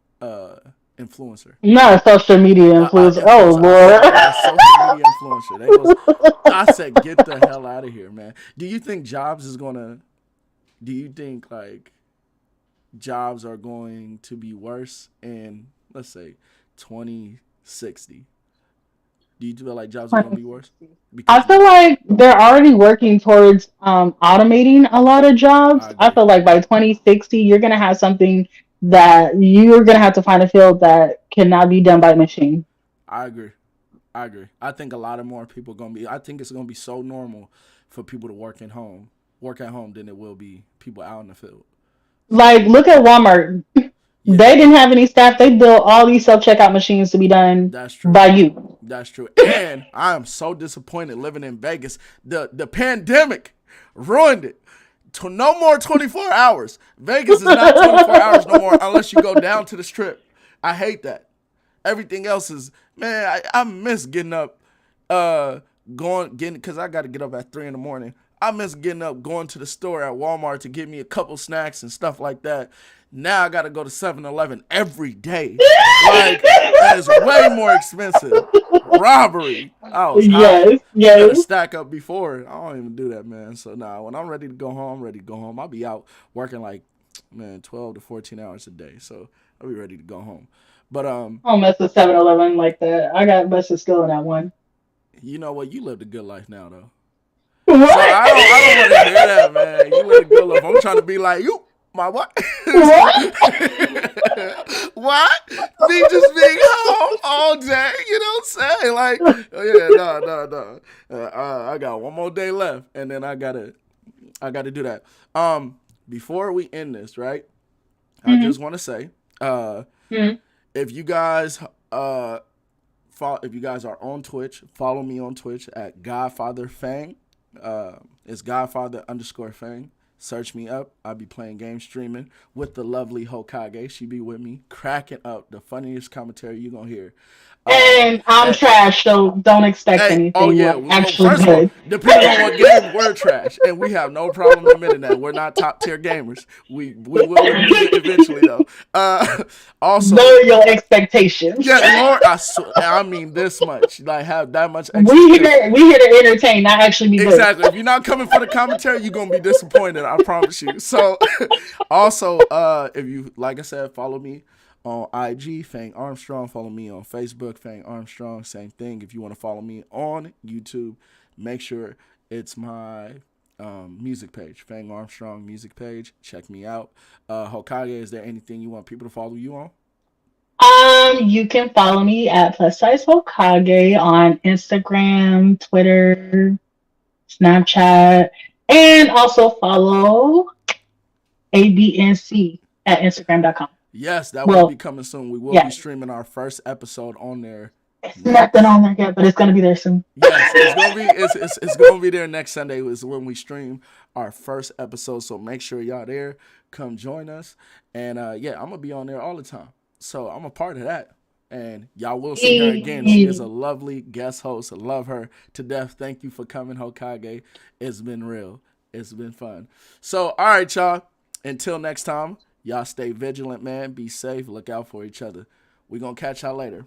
influencer. Not a social media influencer. Oh Influencer. I said Lord. a social media influencer. They was. I said, get the hell out of here, man. Do you think Jobs is gonna? Do you think like jobs are going to be worse in let's say 2060? Do you feel like jobs are gonna be worse? 2060. I Because feel like they're already working towards automating a lot of I jobs. I agree. feel like by 2060, you're gonna have something that you're gonna have to find a field that cannot be done by machine. I agree. I agree. I think a lot of more people gonna be. I think it's gonna be so normal for people to work at home than it will be people out in the field. Like, So look at Walmart. yeah, They didn't have any staff. They built all these self checkout machines to be done that's true. by you. That's true. And I am so disappointed living in Vegas. The pandemic ruined it. To no more 24 hours. Vegas is not 24 hours no more unless you go down to the strip. I hate that. Everything else is man. I miss getting up, uh, getting because I got to get up at 3 in the morning. I miss getting up, going to the store at Walmart to get me a couple snacks and stuff like that. Now I got to go to 7-Eleven every day, like, and it's way more expensive. Robbery. I was hot. Yes, You got to yes. stack up before. I don't even do that, man. So nah, when I'm ready to go home, I'm ready to go home. I'll be out working like, man, 12 to 14 hours a day. So I'll be ready to go home. But I don't mess with 7-Eleven like that. I got busted still in that one. you know what? You lived a good life now, though. So What? I don't want to hear that, man. You lived a good life. I'm trying to be like you, my what? What? what? me just being home all day. You know what I'm saying? Like, yeah, no. I got one more day left, and then I gotta do that. Before we end this, right? I Mhm, just want to say, uh, mhm. if you guys if you guys are on Twitch, follow me on Twitch at Godfather Fang. It's Godfather underscore Fang. Search me up. I'll be playing game streaming with the lovely Hokage. She be with me, cracking up the funniest commentary you're gonna hear. Uh, And I'm and, trash, so don't expect Hey, oh anything yeah. like Well, actually first of all, good. depending on what game, we're trash, and we have no problem admitting that we're not top tier gamers. We will admit it eventually, though. Also, Lower your expectations. yeah, Lord, I mean this much, like have that much we expectation. here we here to entertain, not actually be good. Exactly. If you're not coming for the commentary, you're gonna be disappointed. I promise you. So, also, if you like I said, follow me on IG, Fang Armstrong. Follow me on Facebook, Fang Armstrong. Same thing. If you want to follow me on YouTube, make sure it's my music page, Fang Armstrong music page. Check me out. Hokage, is there anything you want people to follow you on? You can follow me at plus size Hokage on Instagram, Twitter, Snapchat, and also follow ABNC at Instagram.com. Yes, that will be Well, coming soon. We will be yeah, streaming our first episode on there it's nothing next. on there yet, but it's gonna be there soon. Yes, it's gonna be there next Sunday is when we stream our first episode. So make sure y'all there. Come join us. And yeah, I'm gonna be on there all the time. So I'm a part of that. And y'all will see her again. She is a lovely guest host. I love her to death. Thank you for coming, Hokage. It's been real. It's been fun. So, all right, y'all. Until next time, y'all stay vigilant, man. Be safe. Look out for each other. We're gonna catch y'all later.